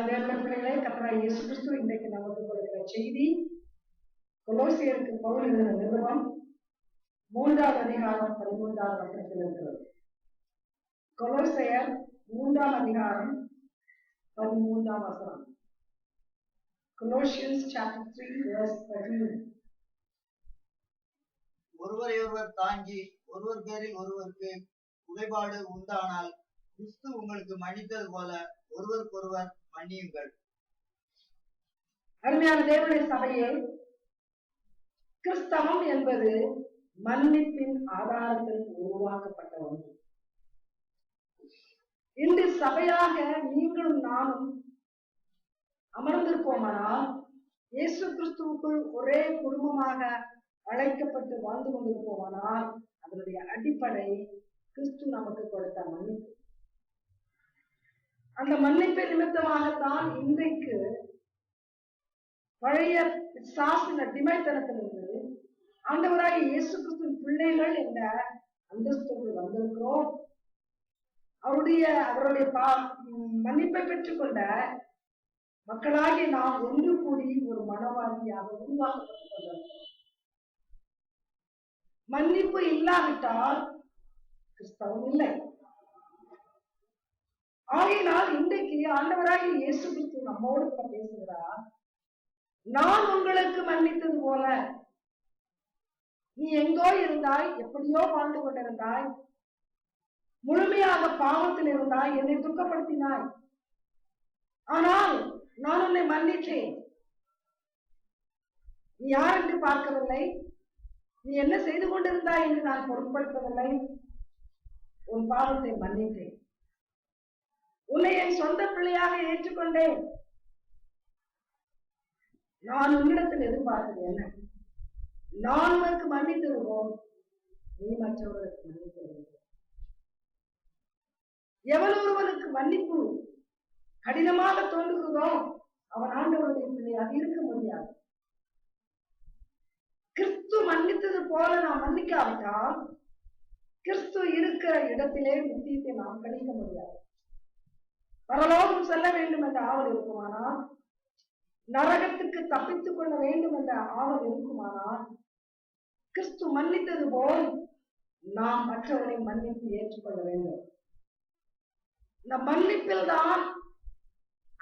தேவனுடைய பிள்ளைகளே, கர்த்தராகிய இயேசு கிறிஸ்து இன்றைக்கு நமக்கு கொடுக்கிற செய்தி கொலோசியருக்கு பவுல் எழுதின நிருபம் 3ஆம் அதிகாரம் 13ஆம் வசனத்தில் இருக்கிறது. கொலோசியர் 3ஆம் அதிகாரம் 13ஆம் வசனம். Colossians chapter 3 verse 13. ஒருவரையொருவர் தாங்கி ஒருவர் பேரில் ஒருவருக்கு உடைபாடு உண்டானால் கிறிஸ்து உங்களுக்கு மன்னித்தது போல ஒருவருக்கொருவர் மன்னியுங்கள். அருமையான தேவனுடைய சபையே, கிறிஸ்தவம் என்பது மன்னிப்பின் ஆதாரத்தில் உருவாக்கப்பட்ட ஒன்று. இன்று சபையாக நீங்களும் நானும் அமர்ந்திருப்போமானால், இயேசு கிறிஸ்துவுக்குள் ஒரே குடும்பமாக அழைக்கப்பட்டு வாழ்ந்து கொண்டிருப்போமானால், அதனுடைய அடிப்படை கிறிஸ்து நமக்கு கொடுத்த மன்னிப்பு. அந்த மன்னிப்பை நிமித்தமாகத்தான் இன்றைக்கு பழைய பிசாசின் அடிமைத்தனத்திலிருந்து ஆண்டவராகிய இயேசு கிறிஸ்துவின் பிள்ளைகள் என்ற அந்தஸ்துக்குள் வந்திருக்கிறோம். அவருடைய மன்னிப்பை பெற்றுக்கொண்ட மக்களாகி நாம் ஒன்று கூடி ஒரு மனவாழ்வியாக உருவாக்கப்பட்டுக் கொண்டிருக்கிறோம். மன்னிப்பு இல்லாவிட்டால் கிறிஸ்தவம் இல்லை. ஆகையினால் இன்றைக்கு ஆண்டவராகிய இயேசு கிறிஸ்து நம்மோடு பேசுகிறார். நான் உங்களுக்கு மன்னித்தது போல, நீ எங்கோ இருந்தாய், எப்படியோ வாழ்ந்து கொண்டிருந்தாய், முழுமையாக பாவத்தில் இருந்தாய், என்னை துக்கப்படுத்தினாய், ஆனால் நான் உன்னை மன்னித்தேன். நீ யார் என்று பார்க்கவில்லை, நீ என்ன செய்து கொண்டிருந்தாய் என்று நான் பொருட்படுத்தவில்லை. உன் பாவத்தை மன்னித்தேன், உன்னை என் சொந்த பிள்ளையாக ஏற்றுக்கொண்டேன். நான் உன்னிடத்தில் எதிர்பார்த்தது என்ன? நான் உனக்கு மன்னித்திருவோம், நீ மற்றவர்களுக்கு மன்னித்திருவோம். எவன் ஒருவனுக்கு மன்னிப்பு கடினமாக தோன்றுகிறதோ அவன் ஆண்டவருடைய பிள்ளையாக இருக்க முடியாது. கிறிஸ்து மன்னித்தது போல நாம் மன்னிக்காவிட்டால் கிறிஸ்து இருக்கிற இடத்திலே நித்தியத்தை நாம் கணிக்க முடியாது. பரலோகம் செல்ல வேண்டும் என்ற ஆவல் இருக்குமானால், நரகத்துக்கு தப்பித்துக் கொள்ள வேண்டும் என்ற ஆவல் இருக்குமானால், கிறிஸ்து மன்னித்தது போல் நாம் மற்றவரை மன்னித்து ஏற்றுக்கொள்ள வேண்டும். இந்த மன்னிப்பில் தான்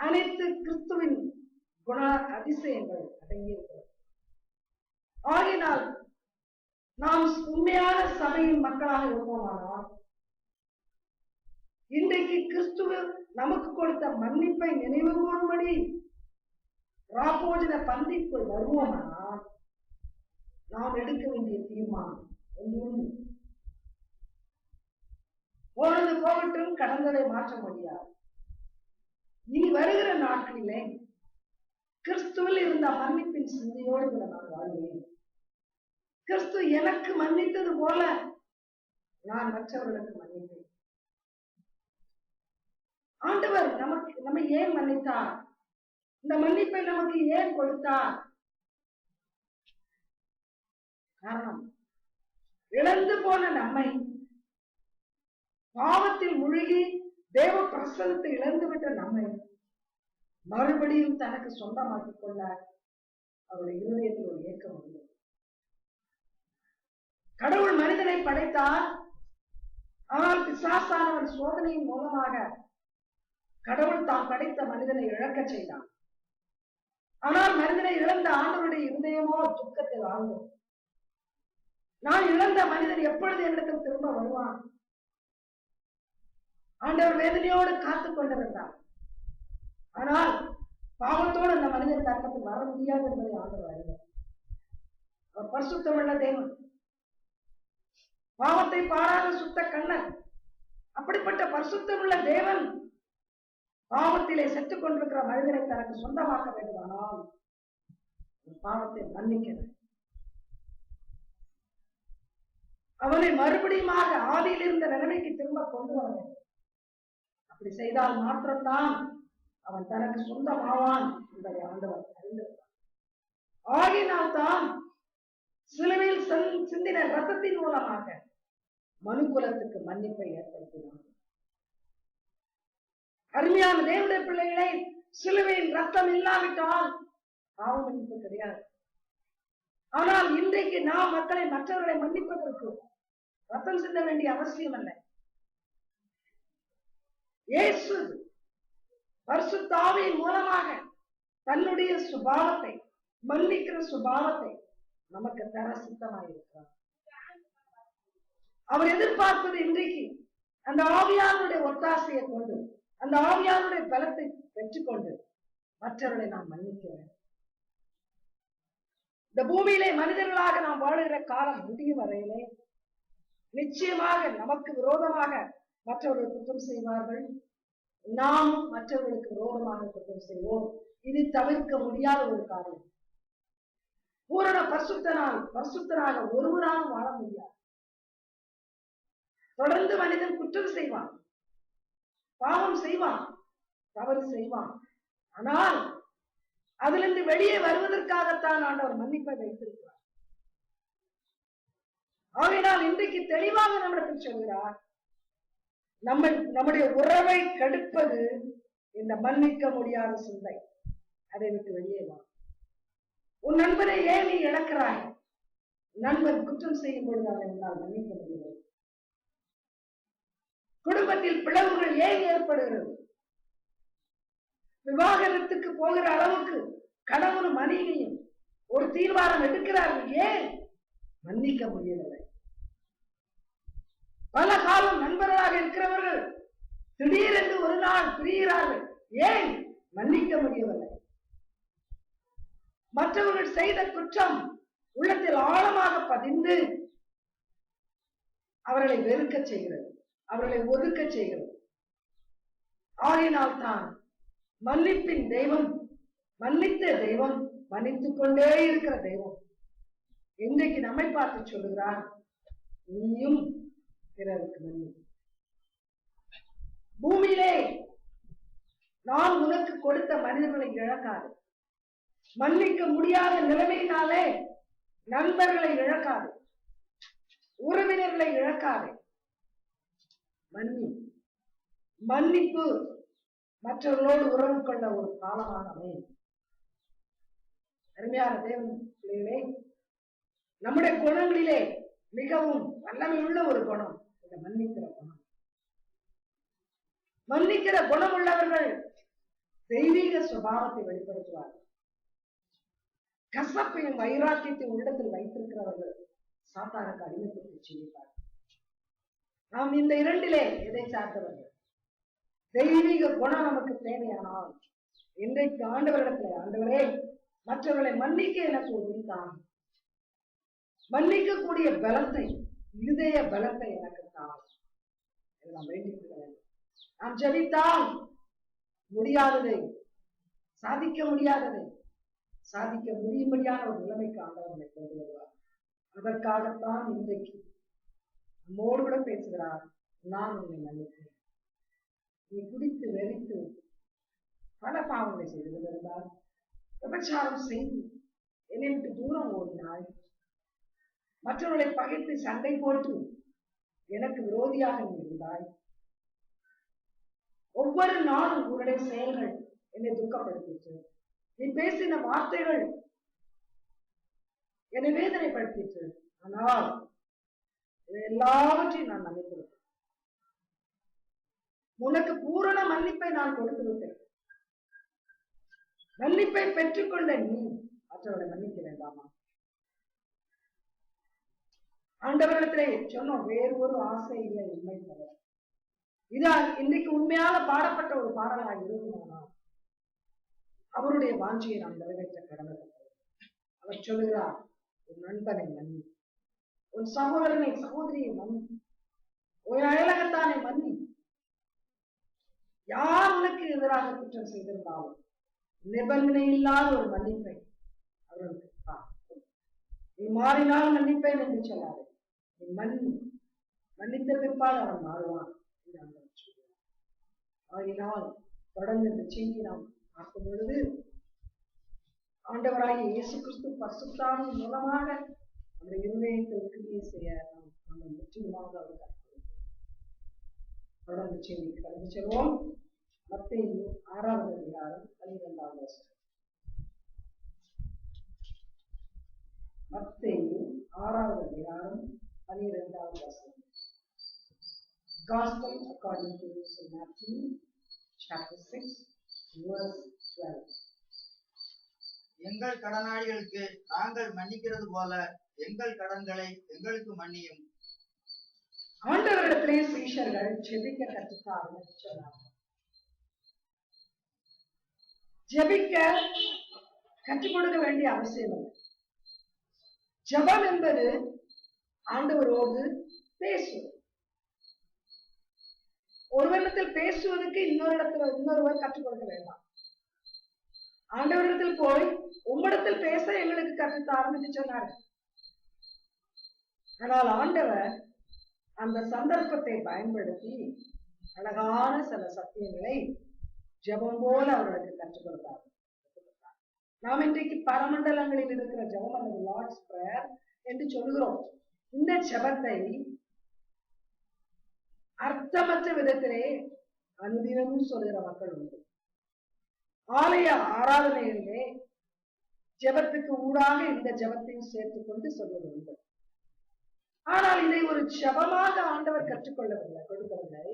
அனைத்து கிறிஸ்துவின் குண அதிசயங்கள் அடங்கியிருக்கிறது. ஆகினால் நாம் உண்மையான சபையின் மக்களாக இருப்போமானால், இன்றைக்கு கிறிஸ்துவ நமக்கு கொடுத்த மன்னிப்பை நினைவு கூறும்படி ராபோஜன பந்திக்குள் வருவோமானால், நாம் எடுக்க வேண்டிய தீர்மானம் ஒன்று. போனது போகட்டும், கடந்ததை மாற்ற முடியாது. இனி வருகிற நாட்களிலே கிறிஸ்துவில் இருந்த மன்னிப்பின் சிந்தையோடு நான் வாழ்வேன். கிறிஸ்து எனக்கு மன்னித்தது போல நான் மற்றவர்களுக்கு மன்னிப்பேன். ஆண்டவர் நம்மை ஏன் மன்னித்தார்? இந்த மன்னிப்பை நமக்கு ஏன் கொடுத்தார்? காரணம், இழந்து போன நம்மை, பாவத்தில் முழுகி தேவ பிரசன்னத்தை இழந்துவிட்ட நம்மை மறுபடியும் தனக்கு சொந்தமாக்கிக் கொள்ள அவருடைய இருதயத்தில் ஒரு ஏக்கம் உண்டு. கடவுள் மனிதனை படைத்தார். ஆனால் பிசாசானவன் சோதனையின் மூலமாக கடவுள் தான் படைத்த மனிதனை இழக்க செய்தான். ஆனால் மனிதனை இழந்த ஆண்டவருடைய இருதயமோ துக்கத்தில் ஆழ்ந்தோம். நான் இழந்த மனிதன் எப்பொழுது என்னிடத்தில் திரும்ப வருவான்? ஆண்டவர் வேதனையோடு காத்துக் கொண்டிருந்தார். ஆனால் பாவத்தோடு அந்த மனிதன் தன்னத்தில் வர முடியாது என்பதை ஆண்டவர் அறிவார். அவர் பரிசுத்தமுள்ள தேவன், பாவத்தை பாராத சுத்த கண்ணன். அப்படிப்பட்ட பரிசுத்தமுள்ள தேவன் பாவத்திலே செத்துக் கொண்டிருக்கிற மனிதனை தனக்கு சொந்தமாக்க வேண்டுமானால் பாவத்தை மன்னிக்க, அவனை மறுபடியுமாக ஆதியில் இருந்த நிலைமைக்கு திரும்ப கொண்டு வர வேண்டும். அப்படி செய்தால் மாத்திரம்தான் அவன் தனக்கு சொந்தமாவான் என்பதை ஆண்டவர் அறிந்திருந்தார். ஆகினால்தான் சிலுவையில் சிந்தின ரத்தத்தின் மூலமாக மனுக்குலத்துக்கு மன்னிப்பை ஏற்படுத்தினார். அருமையான தேவனுடைய பிள்ளைகளை, சிலுவையின் ரத்தம் இல்லாவிட்டால் பாவ மன்னிப்பு கிடையாது. ஆனால் இன்றைக்கு நாம் மற்றவர்களை மன்னிப்பதற்கு ரத்தம் சிந்த வேண்டிய அவசியம் அல்ல. இயேசு பரிசுத்த ஆவியின் மூலமாக தன்னுடைய சுபாவத்தை, மன்னிக்கிற சுபாவத்தை நமக்கு தர சித்தமாயிருக்கிறார். அவர் எதிர்பார்ப்பது இன்றைக்கு அந்த ஆவியானுடைய ஒத்தாசையை கொண்டு, அந்த ஆவியானுடைய பலத்தை பெற்றுக்கொண்டு மற்றவர்களை நாம் மன்னிக்கிறேன். இந்த பூமியிலே மனிதர்களாக நாம் வாழுகிற காலம் முடியும் வரையிலே நிச்சயமாக நமக்கு விரோதமாக மற்றவர்கள் குற்றம் செய்வார்கள், நாம் மற்றவர்களுக்கு விரோதமாக குற்றம் செய்வோம். இது தவிர்க்க முடியாத ஒரு காரியம். பூரண பரிசுத்தனாக ஒருவராலும் வாழ முடியாது. தொடர்ந்து மனிதன் குற்றம் செய்வான், பாவம் செய்வான், தவறு செய்வான். ஆனால் அதிலிருந்து வெளியே வருவதற்காகத்தான் ஆண்டவர் மன்னிப்பை வைத்திருக்கிறார். ஆகையினால் இன்றைக்கு தெளிவாக நம்மிடத்தில் சொல்கிறார், நம்முடைய உறவை கெடுப்பது இந்த மன்னிக்க முடியாத சிந்தை. அதை விட்டு வெளியே வா. உன் நண்பனை ஏன் நீ இழக்கிறாய்? நண்பன் குற்றம் செய்யும் பொழுது அவனை உன்னால் மன்னிக்க முடியாது. குடும்பத்தில் பிளவுகள் ஏன் ஏற்படுகிறது? விவாகரத்துக்கு போகிற அளவுக்கு கணவனும் மனைவியும் ஒரு தீர்மானம் எடுக்கிறார்கள். ஏன்? மன்னிக்க முடியவில்லை. பல காலம் நண்பர்களாக இருக்கிறவர்கள் திடீரென்று ஒரு நாள் பிரிகிறார்கள். ஏன்? மன்னிக்க முடியவில்லை. மற்றவர்கள் செய்த குற்றம் உள்ளத்தில் ஆழமாக பதிந்து அவர்களை வெறுக்க செய்கிறது, அவர்களை ஒதுக்க செய்கிறது. ஆகையினால் தான் மன்னிப்பின் தெய்வம், மன்னித்த தெய்வம், மன்னித்துக் கொண்டே இருக்கிற தெய்வம் இன்றைக்கு நம்மை பார்த்து சொல்லுகிறார், நீயும் பிறருக்கு மன்னி. பூமியிலே நான் உனக்கு கொடுத்த மனிதர்களை இழக்காது. மன்னிக்க முடியாத நிலைமையினாலே நண்பர்களை இழக்காது, உறவினர்களை இழக்காது. மன்னிப்பு மற்றவர்களோடு உறவு கொள்ள ஒரு காலமாக அமையும். அருமையான தேவன் பிள்ளைகளே, நம்முடைய குணங்களிலே மிகவும் வல்லமை உள்ள ஒரு குணம் இந்த மன்னிக்கிற குணம். மன்னிக்கிற குணம் உள்ளவர்கள் தெய்வீக சுபாவத்தை வெளிப்படுத்துவார்கள். கசப்பையும் வைராக்கியத்தை உள்ளத்தில் வைத்திருக்கிறவர்கள் சாத்தானுக்கு அடிமைப்பட்டு செய்வார்கள். நாம் இந்த இரண்டிலே எதை சார்ந்தவர்கள்? தெய்வீக குணம் நமக்கு தேவையானால் இன்றைக்கு ஆண்டவரிடத்தில், ஆண்டவரே மற்றவர்களை மன்னிக்க எனக்கு உதவித்தான், மன்னிக்கக்கூடிய பலத்தை, இருதய பலத்தை எனக்கு தான் நாம் வேண்டிக் கொள்ள வேண்டும். நாம் ஜெபித்தால் முடியாததை, சாதிக்க முடியாததை சாதிக்க முடியும்படியான ஒரு நிலைமைக்கு ஆண்டவர்களை கொண்டு வருவார். அதற்காகத்தான் இன்றைக்கு நம்மோடு கூட பேசுகிறார். நான் உன்னை மன்னித்தேன். நீ குடித்து வெறித்து பல பாவங்களை செய்திருந்தால், விபச்சாரம் செய்து என்னை விட்டு தூரம் ஓடினாய், மற்றவர்களை பகைத்து சண்டை போட்டு எனக்கு விரோதியாக நீ இருந்தாய், ஒவ்வொரு நாளும் உன்னுடைய செயல்கள் என்னை துக்கப்படுத்திற்று, நீ பேசின வார்த்தைகள் என்னை வேதனைப்படுத்திற்று. ஆனால் எல்லாவற்றையும் நான் மன்னித்திருக்கேன். உனக்கு பூரண மன்னிப்பை நான் கொடுத்து விட்டேன். மன்னிப்பை பெற்றுக்கொண்ட நீ மற்றவர்களை மன்னிக்க வேண்டாமா? ஆண்டவரிடத்திலே சொன்னோம், வேறு ஒரு ஆசை இல்லை உண்மை தவிர. இதான் இன்னைக்கு உண்மையாக பாடப்பட்ட ஒரு பாடலாக இருக்குமானால் அவருடைய வாஞ்சியை நாம் நிறைவேற்ற கடமைப்பட்டது. அவர் சொல்லுகிறார், உன் நண்பனை மன்னி, உன் சகோதரனை சகோதரியை மன்னி, உன் அயலகத்தானை மன்னி. யார் உனக்கு எதிராக குற்றம் செய்திருந்தாலும் நிபந்தனை இல்லாத ஒரு மன்னிப்பை அவர்களுக்கு தான். நீ மாறினால் மன்னிப்பேன் என்று சொல்லாது, நீ மன்னித்த பிற்பால் அவன் மாறுவான் என்று ஆண்டவர் சொல்கிறார். ஆகினால் தொடர்ந்து இந்த செய்தி நாம் பார்க்கும் பொழுது ஆண்டவராகிய இயேசு கிறிஸ்து பரிசுத்தாவின் மூலமாக நம்முடைய இருதயத்தில் கிரியை செய்ய நாம் முற்றிலுமாக அவர் தொடர்ந்து செய்தி கடந்து செல்வோம். மத்தேயு 6வது அதிகாரம் மத்தேயு 6வது அதிகாரம் 12வது வசனம். Gospel according to St. Matthew chapter 6 verse 12. எங்கள் கடனாளிகளுக்கு நாங்கள் மன்னிக்கிறது போல எங்கள் கடன்களை எங்களுக்கு மன்னியும். ஆண்டவரிடத்திலே சீஷர்கள் ஜெபிக்க கற்றுத்தார்கள் சொன்னார். ஜெபிக்க கற்றுக் கொடுக்க வேண்டிய அவசியம் இல்லை. ஜெபம் என்பது ஆண்டவரோடு பேசுவது. ஒருவரிடத்தில் பேசுவதற்கு இன்னொருவர் கற்றுக் கொடுக்க வேண்டாம். ஆண்டவரிடத்தில் போய் உம்மிடத்தில் பேச எங்களுக்கு கற்றுத்தாரும் என்று சொன்னார். ஆனால் ஆண்டவர் அந்த சந்தர்ப்பத்தை பயன்படுத்தி அழகான சில சத்தியங்களை ஜெபம் போல அவர்களுக்கு கற்றுக் கொடுத்தார். நாம் இன்றைக்கு பரமண்டலங்களில் இருக்கிற ஜெபம் அல்லது லார்ட்ஸ் பிரேயர் என்று சொல்கிறோம். இந்த ஜெபத்தை அர்த்தமற்ற விதத்திலே அனுதினமும் சொல்கிற மக்கள் உண்டு. ஆலய ஆராதனைகளிலே ஜெபத்துக்கு ஊடாக இந்த ஜெபத்தையும் சேர்த்துக் கொண்டு சொல்வது உண்டு. ஆனால் இதை ஒரு ஜெபமாக ஆண்டவர் கற்றுக்கொள்ளவில்லை, கொடுக்கவில்லை.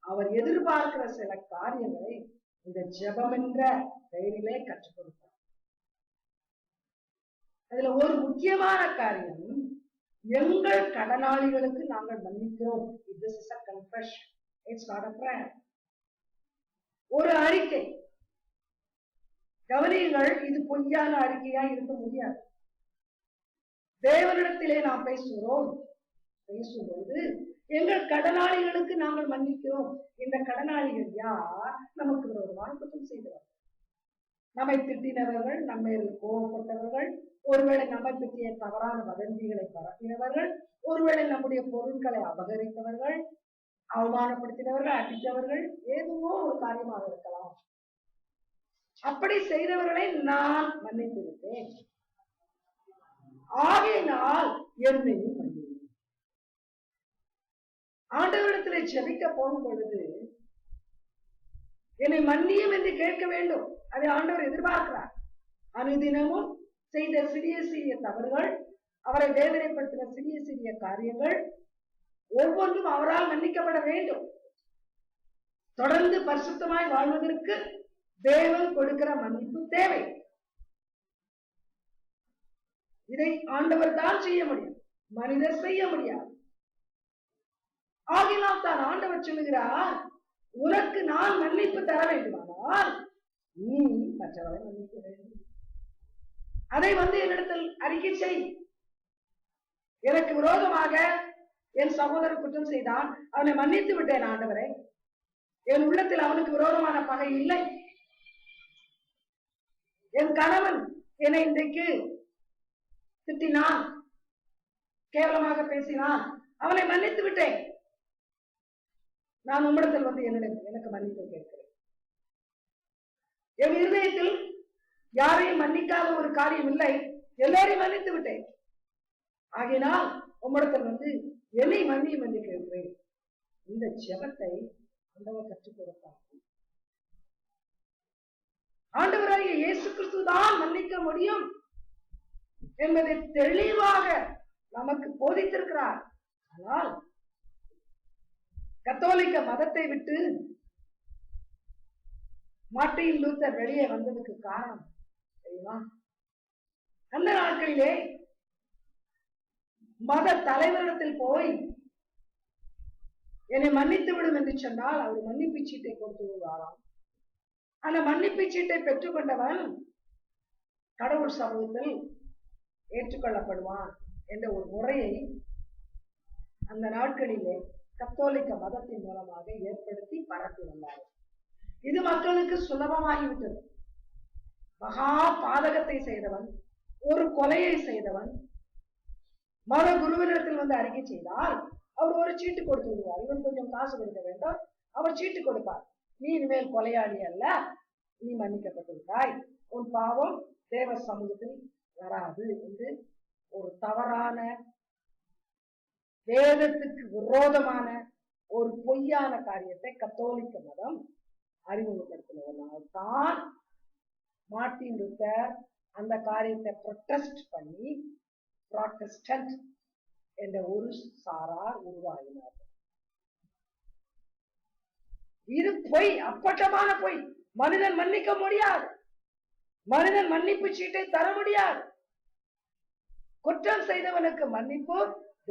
அவர் எதிர்பார்க்கிற சில காரியங்களை இந்த ஜெபம் என்ற பெயரிலே கற்றுக் கொடுத்தார். அதுல ஒரு முக்கியமான காரியம், எங்கள் கடனாளிகளுக்கு நாங்கள் மன்னிக்கிறோம். This is a confession. It's not a prayer. ஒரு அறிக்கை. கவனியுங்கள், இது பொய்யான அறிக்கையா இருக்க முடியாது. தேவனிடத்திலே நாம் பேசும்பொழுது எங்கள் கடனாளிகளுக்கு நாங்கள் மன்னிக்கிறோம். இந்த கடனாளிகள் யார்? நமக்கு விரோதமான குற்றம் செய்தவர்கள், நம்மை திட்டினவர்கள், நம்மை கோபப்பட்டவர்கள், ஒருவேளை நம்மை பற்றிய தவறான வதந்திகளை பரப்பினவர்கள், ஒருவேளை நம்முடைய பொருட்களை அபகரித்தவர்கள், அவமானப்படுத்தினவர்கள், அடித்தவர்கள், ஏதுவோ ஒரு காரியமாக இருக்கலாம். அப்படி செய்தவர்களை நான் மன்னித்து விட்டேன். ஆகையினால் என்னையும் மன்னியும். ஆண்டவரிடத்திலே ஜெபிக்க போகும் பொழுது என்னை மன்னியும் என்று கேட்க வேண்டும். அதை ஆண்டவர் எதிர்பார்க்கிறார். அனுதினமும் செய்த சிறிய சிறிய தவறுகள், அவரை வேதனைப்படுத்தின சிறிய சிறிய காரியங்கள் ஒவ்வொன்றும் அவரால் மன்னிக்கப்பட வேண்டும். தொடர்ந்து பரிசுத்தமாய் வாழ்வதற்கு தேவன் கொடுக்கிற மன்னிப்பு தேவை. இதை ஆண்டவர் தான் செய்ய முடியும், மனிதர் செய்ய முடியாது. ஆகினால் தான் ஆண்டவர் சொல்லுகிறார், உனக்கு நான் மன்னிப்பு தர வேண்டுமானால் நீ மற்றவரை மன்னிக்க வேண்டும். அதை என்னிடத்தில் அறிக்கை செய். எனக்கு விரோதமாக என் சகோதரர் குற்றம் செய்தான், அவனை மன்னித்து விட்டேன் ஆண்டவரே. என் உள்ளத்தில் அவனுக்கு விரோதமான பகை இல்லை. என் கணவன் என்னை இன்றைக்கு திட்டினான், கேவலமாக பேசினான், அவனை மன்னித்து விட்டேன். நான் உம்மிடத்தில் எனக்கு மன்னிப்பு கேட்கிறேன். என் இருதயத்தில் யாரையும் மன்னிக்காத ஒரு காரியம் இல்லை, எல்லாரையும் மன்னித்து விட்டேன். ஆகினால் உம்மிடத்தில் என்னை மன்னியும் என்று கேட்கிறேன். இந்த ஜெபத்தை ஆண்டவர் கற்றுக் கொடுத்தார். ஆண்டவராகிய இயேசு கிறிஸ்து தான் மன்னிக்க முடியும் என்பதை தெளிவாக நமக்கு போதித்திருக்கிறார். ஆனால் கத்தோலிக்க மதத்தை விட்டு மார்ட்டின் லூத்தர் வெளியே வந்ததுக்கு காரணம் தெரியுமா? அந்த நாட்களிலே மத தலைவரிடத்தில் போய் என்னை மன்னித்து விடும் என்று சொன்னால் அவர் மன்னிப்பு சீட்டை கொடுத்து விடுவாராம். அந்த மன்னிப்பு சீட்டை பெற்றுக்கொண்டவன் கடவுள் சமூகத்தில் ஏற்றுக்கொள்ளப்படுவான் என்ற ஒரு முறையை அந்த நாட்களிலே கத்தோலிக்க மதத்தின் மூலமாக ஏற்படுத்தி பரப்பி வந்தார். இது மக்களுக்கு சுலபமாகிவிட்டது. மகா பாதகத்தை செய்தவன், ஒரு கொலையை செய்தவன் மத குருவினிடத்தில் அறிக்கை செய்தால் அவர் ஒரு சீட்டு கொடுத்து விடுவார். இவன் கொஞ்சம் காசு கொடுக்க வேண்டும், அவர் சீட்டு கொடுப்பார். நீ இனிமேல் கொலையாளி அல்ல, நீ மன்னிக்கப்பட்டிருக்காய், உன் பாவம் தேவ சமூகத்தில் வராது என்று ஒரு தவறான, வேதத்துக்கு விரோதமான ஒரு பொய்யான காரியத்தை கத்தோலிக்க மதம் அறிமுகப்படுத்தினதுனால தான் மார்ட்டின் லூத்தர் அந்த காரியத்தை ப்ரொட்டஸ்ட் பண்ணி புராட்டஸ்டன்ட் என்ற ஒரு சாரார் உருவாகினார். இது பொய், அப்பட்டமான பொய். மனிதன் மன்னிக்க முடியாது. மனிதன் மன்னிப்பு சீட்டை தர முடியாது. குற்றம் செய்தவனுக்கு மன்னிப்பு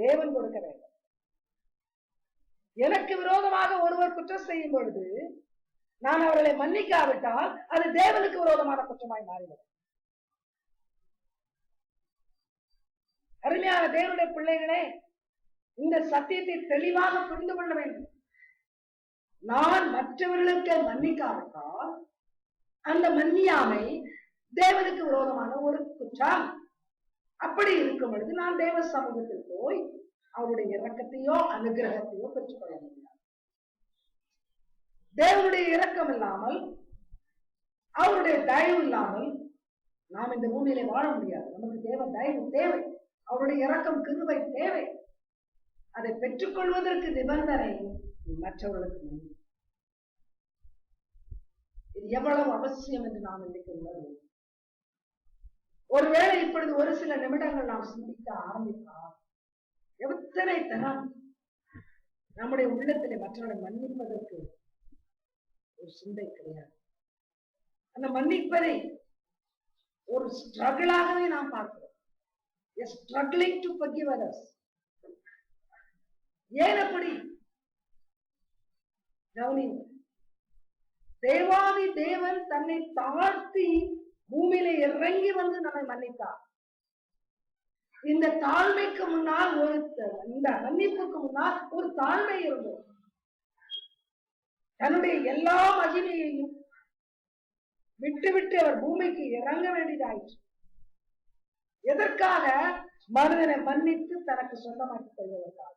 தேவன் கொடுக்க வேண்டும். எனக்கு விரோதமாக ஒருவர் குற்றம் செய்யும் பொழுது நான் அவர்களை மன்னிக்காவிட்டால் அது தேவனுக்கு விரோதமான குற்றமாய் மாறிவிடும். அருமையான தேவனுடைய பிள்ளைகளே, இந்த சத்தியத்தை தெளிவாக புரிந்து கொள்ள வேண்டும். நான் மற்றவர்களுக்கு மன்னிக்காவிட்டால் அந்த மன்னியாமை தேவனுக்கு விரோதமான ஒரு குற்றம். அப்படி இருக்கும் பொழுது நான் தேவ சமூகத்தில் போய் அவருடைய இரக்கத்தையோ அனுகிரகத்தையோ பெற்றுக்கொள்ள முடியாது. தேவனுடைய இரக்கம் இல்லாமல், அவருடைய தயவு இல்லாமல் நாம் இந்த பூமியிலே வாழ முடியாது. நமக்கு தேவ தயவு தேவை, அவருடைய இரக்கம் கிருபை தேவை. அதை பெற்றுக்கொள்வதற்கு நிபந்தனை மற்றவர்களுக்கு நன்றி. இது எவ்வளவு அவசியம் என்று நாம் இன்னைக்கு உணர்வோம். ஒருவேளை இப்பொழுது ஒரு சில நிமிடங்கள் நாம் சிந்திக்க ஆரம்பித்தால் எத்தனை தரம் நம்முடைய உள்ளத்திலே மற்றவர்களை மன்னிப்பதற்கு ஒரு சிந்தை கிடையாது. அந்த மன்னிப்பதை ஒரு ஸ்ட்ரகிளாகவே நாம் பார்க்கிறோம். struggling to forgive others. ஏன் அப்படி? தேவாதி தேவன் தன்னை தாழ்த்தி பூமியில இறங்கி வந்து நம்மை மன்னித்தார். இந்த தாழ்மைக்கு முன்னால் இந்த மன்னிப்புக்கு முன்னால் ஒரு தாழ்மை இருந்தது. தன்னுடைய எல்லா மகிமையையும் விட்டு அவர் பூமிக்கு இறங்க வேண்டியதாயிற்று. எதற்காக? மனிதனை மன்னித்து தனக்கு சொந்தமாக்கிக் கொள்வதற்காக.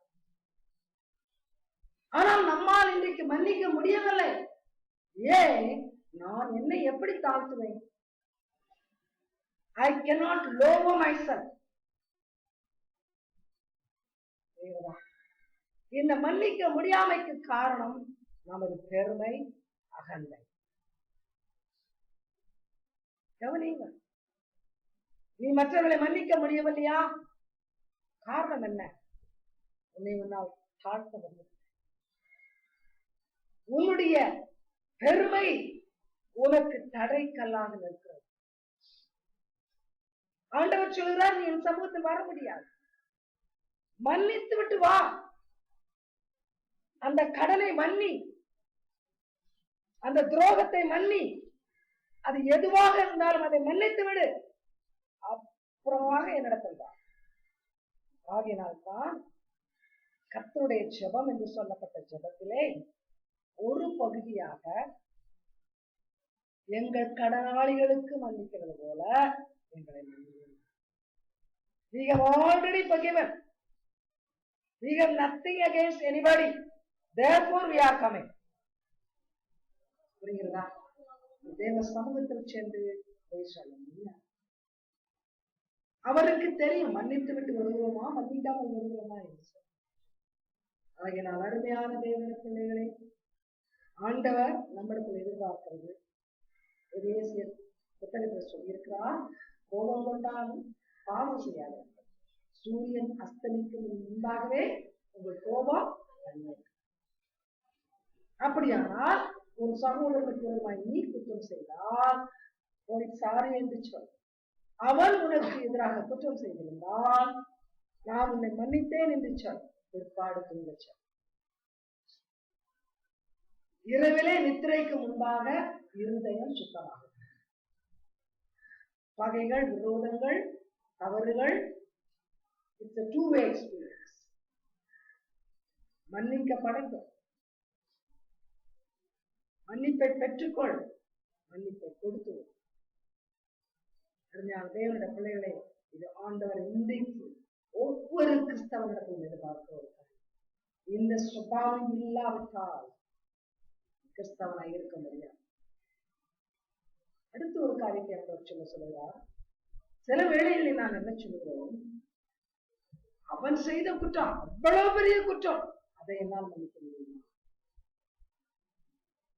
ஆனால் நம்மால் இன்றைக்கு மன்னிக்க முடியவில்லை. ஏன்? நான் என்னை எப்படி தாழ்த்துவேன்? I cannot lower myself. இந்த மன்னிக்க முடியாமைக்கு காரணம் நமது பெருமை, அகந்தை. கவனிங்க, நீ மற்றவர்களை மன்னிக்க முடியவில்லையா? காரணம் என்ன? உன்னை உன்னால் தாழ்த்த முடியும். உன்னுடைய பெருமை உனக்கு தடை கல்லாக நிற்கிறது. ஆண்டவர் சொல்கிறார், நீ என் சமூகத்தில் வர முடியாது. மன்னித்து விட்டு வா. அந்த கடனை மன்னி, அந்த துரோகத்தை மன்னி, அது எதுவாக இருந்தாலும் அதை மன்னித்து விடு. அப்புறமாக என்னிடத்தில் வா. ஆகினால்தான் கர்த்தருடைய ஜெபம் என்று சொல்லப்பட்ட ஜெபத்திலே ஒரு பகுதியாக எங்கள் கடனாளிகளுக்கு மன்னிக்கிறது போல எங்களை மன்னியும். We have already forgiven. We have nothing against anybody. Therefore we are coming. புரிகிறதா? தேவ சமூகத்தில் சென்று போய் சொல்ல முடியாது. அவருக்கு தெரியும் மன்னித்து விட்டு வருவோமா, மன்னிக்காமல் வருவோமா என்று. ஆகினால் அருமையான தேவன பிள்ளைகளை, ஆண்டவர் நம்மிடத்தில் எதிர்பார்க்கிறது. புத்தகத்தில் சொல்லியிருக்கிறார், கோபம் கொண்டாலும் பாவம் செய்யாது. சூரியன் அஸ்தமிக்கும் முன்பாகவே உங்கள் கோபம். அப்படியானால் ஒரு சகோதரனுக்கு ஒருமாய் நீ குற்றம் செய்தால் உனக்கு சாரி என்று சொல். அவன் உனக்கு எதிராக குற்றம் செய்திருந்தால் நான் உன்னை மன்னித்தேன் என்று சொல். பிற்பாடு தூங்க சொல். இரவிலே நித்திரைக்கு முன்பாக இருதயம் சுத்தமாகும். பகைகள், விரோதங்கள், தவறுகள், இட்ஸ் a two-way experience. மன்னிக்கப்படட்டும், மன்னிப்பை பெற்றுக்கொள், மன்னிப்பை கொடுத்து. தேவனுடைய பிள்ளைகளை, இது ஆண்டவர் இன்றைக்கு ஒவ்வொரு கிறிஸ்தவனிடத்தில் எதிர்பார்க்கிறார். இந்த சுபாவம் இல்லாவிட்டால் கிறிஸ்தவனாய் இருக்க முடியாது. அடுத்து ஒரு காரியத்தை அவர் சொல்லுகிறார். சில வேளைகளில் நான் என்ன சொல்லுகிறோம், அவன் செய்த குற்றம் அவ்வளவு பெரிய குற்றம், அதை என்னால் மன்னிக்க முடியுமா?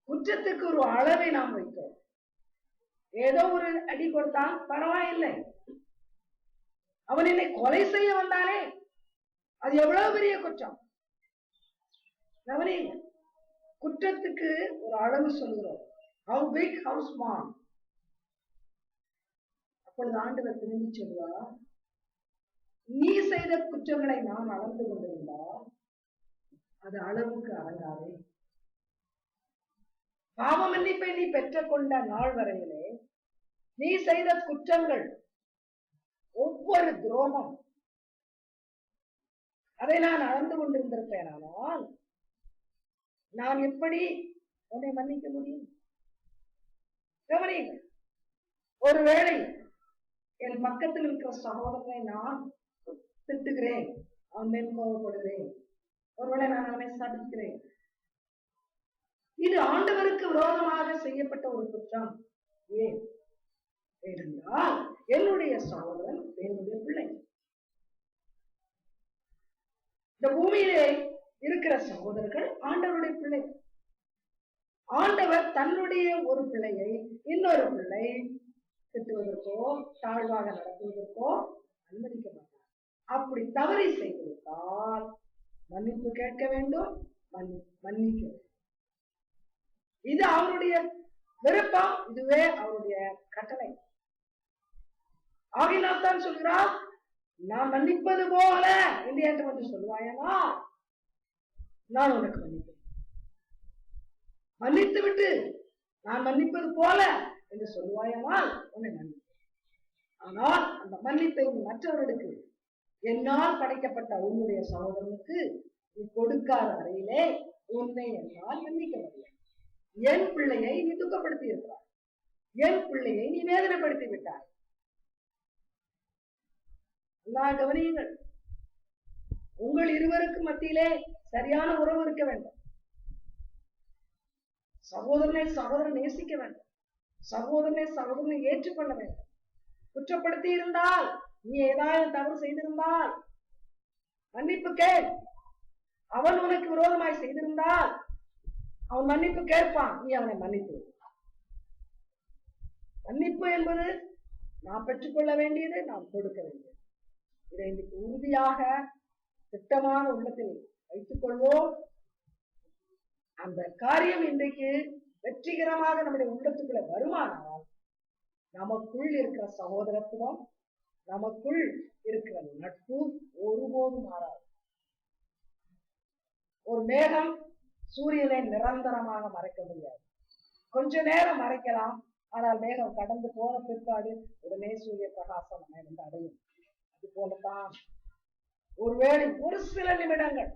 குற்றத்துக்கு ஒரு அளவை நாம் வைத்தோம். ஏதோ ஒரு அடி கொடுத்தான் பரவாயில்லை, அவன் என்னை கொலை செய்ய வந்தானே, அது எவ்வளவு பெரிய குற்றம். கவனிங்க, குற்றத்துக்கு ஒரு அளவு சொல்கிறோம். How big, how small. அப்பொழுது ஆண்டவர் திரும்பி சொல்வார், நீ செய்த குற்றங்களை நான் அளந்து கொண்டிருந்தால் அது அளவுக்கு அடங்காதே. பாவ மன்னிப்பை நீ பெற்றுக்கொண்ட நாள் வரையிலே நீ செய்த குற்றங்கள், ஒவ்வொரு துரோகம், அதை நான் அளந்து கொண்டிருந்திருப்பேன். ஆனால் நான் எப்படி உன்னை மன்னிக்க முடியும்? கவனியுங்கள், ஒருவேளை என் பக்கத்தில் இருக்கிற சகோதரனை நான் திட்டுகிறேன், அவன் மேல் கோபப்படுகிறேன், ஒருவேளை நான் அவனை சபிக்கிறேன், இது ஆண்டவருக்கு விரோதமாக செய்யப்பட்ட ஒரு குற்றம். ஏன் என்றால் என்னுடைய சகோதரன் என்னுடைய பிள்ளை. இந்த பூமியிலே இருக்கிற சகோதரர்கள் ஆண்டவருடைய பிள்ளை. ஆண்டவர் தன்னுடைய ஒரு பிள்ளையை இன்னொரு பிள்ளை திட்டுவதற்கோ தாழ்வாக நடத்துவதற்கோ அனுமதிக்க மாட்டார். அப்படி தவறி செய்திருந்தால் மன்னிப்பு கேட்க வேண்டும், மன்னிக்க வேண்டும். இது அவருடைய விருப்பம், இதுவே அவருடைய கட்டளை. ஆகினால் தான் சொல்கிறார், நான் மன்னிப்பது போல என்று என்று வந்து சொல்லுவாயனா நான் உனக்கு மன்னிப்பேன். மன்னித்து விட்டு நான் மன்னிப்பது போல என்று சொல்லுவாயானால் உன்னை மன்னிப்பேன். ஆனால் அந்த மன்னிப்பை மற்றவர்களுக்கு, என்னால் படைக்கப்பட்ட உன்னுடைய சகோதரனுக்கு நீ கொடுக்காத வரையிலே உன்னை என்னால் மன்னிக்க முடியும். என் பிள்ளையை நீ துக்கப்படுத்தி இருக்கிறாய், என் பிள்ளையை நீ வேதனைப்படுத்தி விட்டாய். எல்லா கவனியுங்கள், உங்கள் இருவருக்கும் மத்தியிலே சரியான உறவு இருக்க வேண்டும். சகோதரனை சகோதரன் நேசிக்க வேண்டும், சகோதரனை சகோதரனை ஏற்றுக்கொள்ள வேண்டும். குற்றப்படுத்தி இருந்தால், நீ ஏதாவது தவறு செய்திருந்தால் மன்னிப்பு கேள். அவன் உனக்கு விரோதமாய் செய்திருந்தால் அவன் மன்னிப்பு கேட்பான், நீ அவனை மன்னிப்பு. மன்னிப்பு என்பது நாம் பெற்றுக்கொள்ள வேண்டியது, நாம் கொடுக்க வேண்டியது. இதை இன்றைக்கு உறுதியாக திட்டமான உள்ளத்தில் வைத்துக் கொள்வோம். அந்த காரியம் இன்றைக்கு வெற்றிகரமாக நம்முடைய உள்ளத்துக்குள்ள வருமானால் நமக்குள் இருக்கிற சகோதரத்துவம், நமக்குள் இருக்கிற நட்பு ஒருபோதும் மாறாது. ஒரு மேகம் சூரியனை நிரந்தரமாக மறைக்க முடியாது. கொஞ்ச நேரம் மறைக்கலாம், ஆனால் மேகம் கடந்து போன பிற்பாடு உடனே சூரிய பிரகாசம் நம்மை வந்து அடையும். அது போலத்தான் ஒருவேளை ஒரு சில நிமிடங்கள்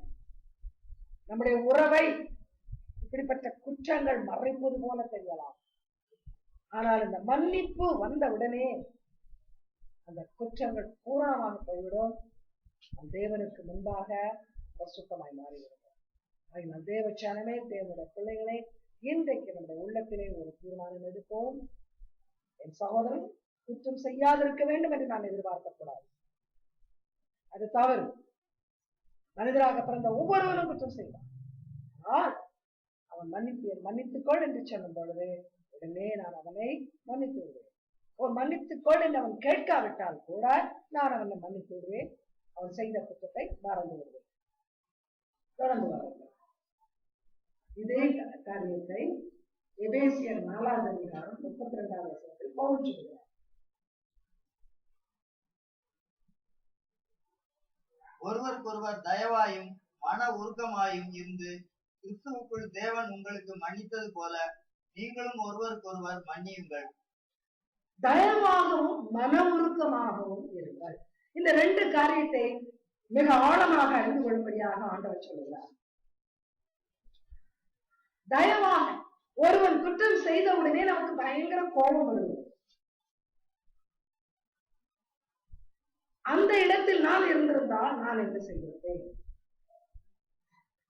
நம்முடைய உறவை இப்படிப்பட்ட குற்றங்கள் மறைப்பது போல தெரியலாம். ஆனால் இந்த மன்னிப்பு வந்த உடனே அந்த குற்றங்கள் பூரணமாக போய்விடும். தேவனுக்கு முன்பாக பரிசுத்தமாய் மாறிவிடும். தேவச்சானமே, தேவனுடைய பிள்ளைகளே, இன்றைக்கு நம்முடைய உள்ளத்திலே ஒரு தீர்மானம் எடுப்போம். என் சகோதரன் குற்றம் செய்யாதிருக்க வேண்டும் என்று நான் எதிர்பார்க்கக்கூடாது. அது தவறு. மனிதராக பிறந்த ஒவ்வொருவரும் குற்றம் செய்வான். ஆனால் அவன் மன்னித்துக்கொள் என்று சொல்லும் பொழுது உடனே நான் அவனை மன்னித்து விடுவேன். ஒரு மன்னித்துக்கொள் என்று அவன் கேட்காவிட்டால் கூட நான் அவனை மன்னித்து விடுவேன். அவன் செய்த குற்றத்தை மறந்து விடுவேன். தொடர்ந்து வருங்கள். இதே காரியத்தை எபேசியர் 4வது அதிகாரம் 32வது வசனத்தில் பவுல் சொல்கிறார். ஒருவருக்கொருவர் தயவாயும் மன உருக்கமாயும் இருந்து கிறிஸ்துவுக்குள் தேவன் உங்களுக்கு மன்னித்தது போல நீங்களும் ஒருவருக்கொருவர் மன்னியுங்கள். தயவாகவும் மன உருக்கமாகவும் இருங்கள். இந்த ரெண்டு காரியத்தை மிக ஆழமாக அறிந்து கொள்ளும்படியாக ஆண்டவர் சொல்கிறார். தயவாக, ஒருவன் குற்றம் செய்த உடனே நமக்கு பயங்கர கோபம் வருது. அந்த இடத்தில் நான் இருந்திருந்தால் நான் என்ன செய்திருப்பேன்?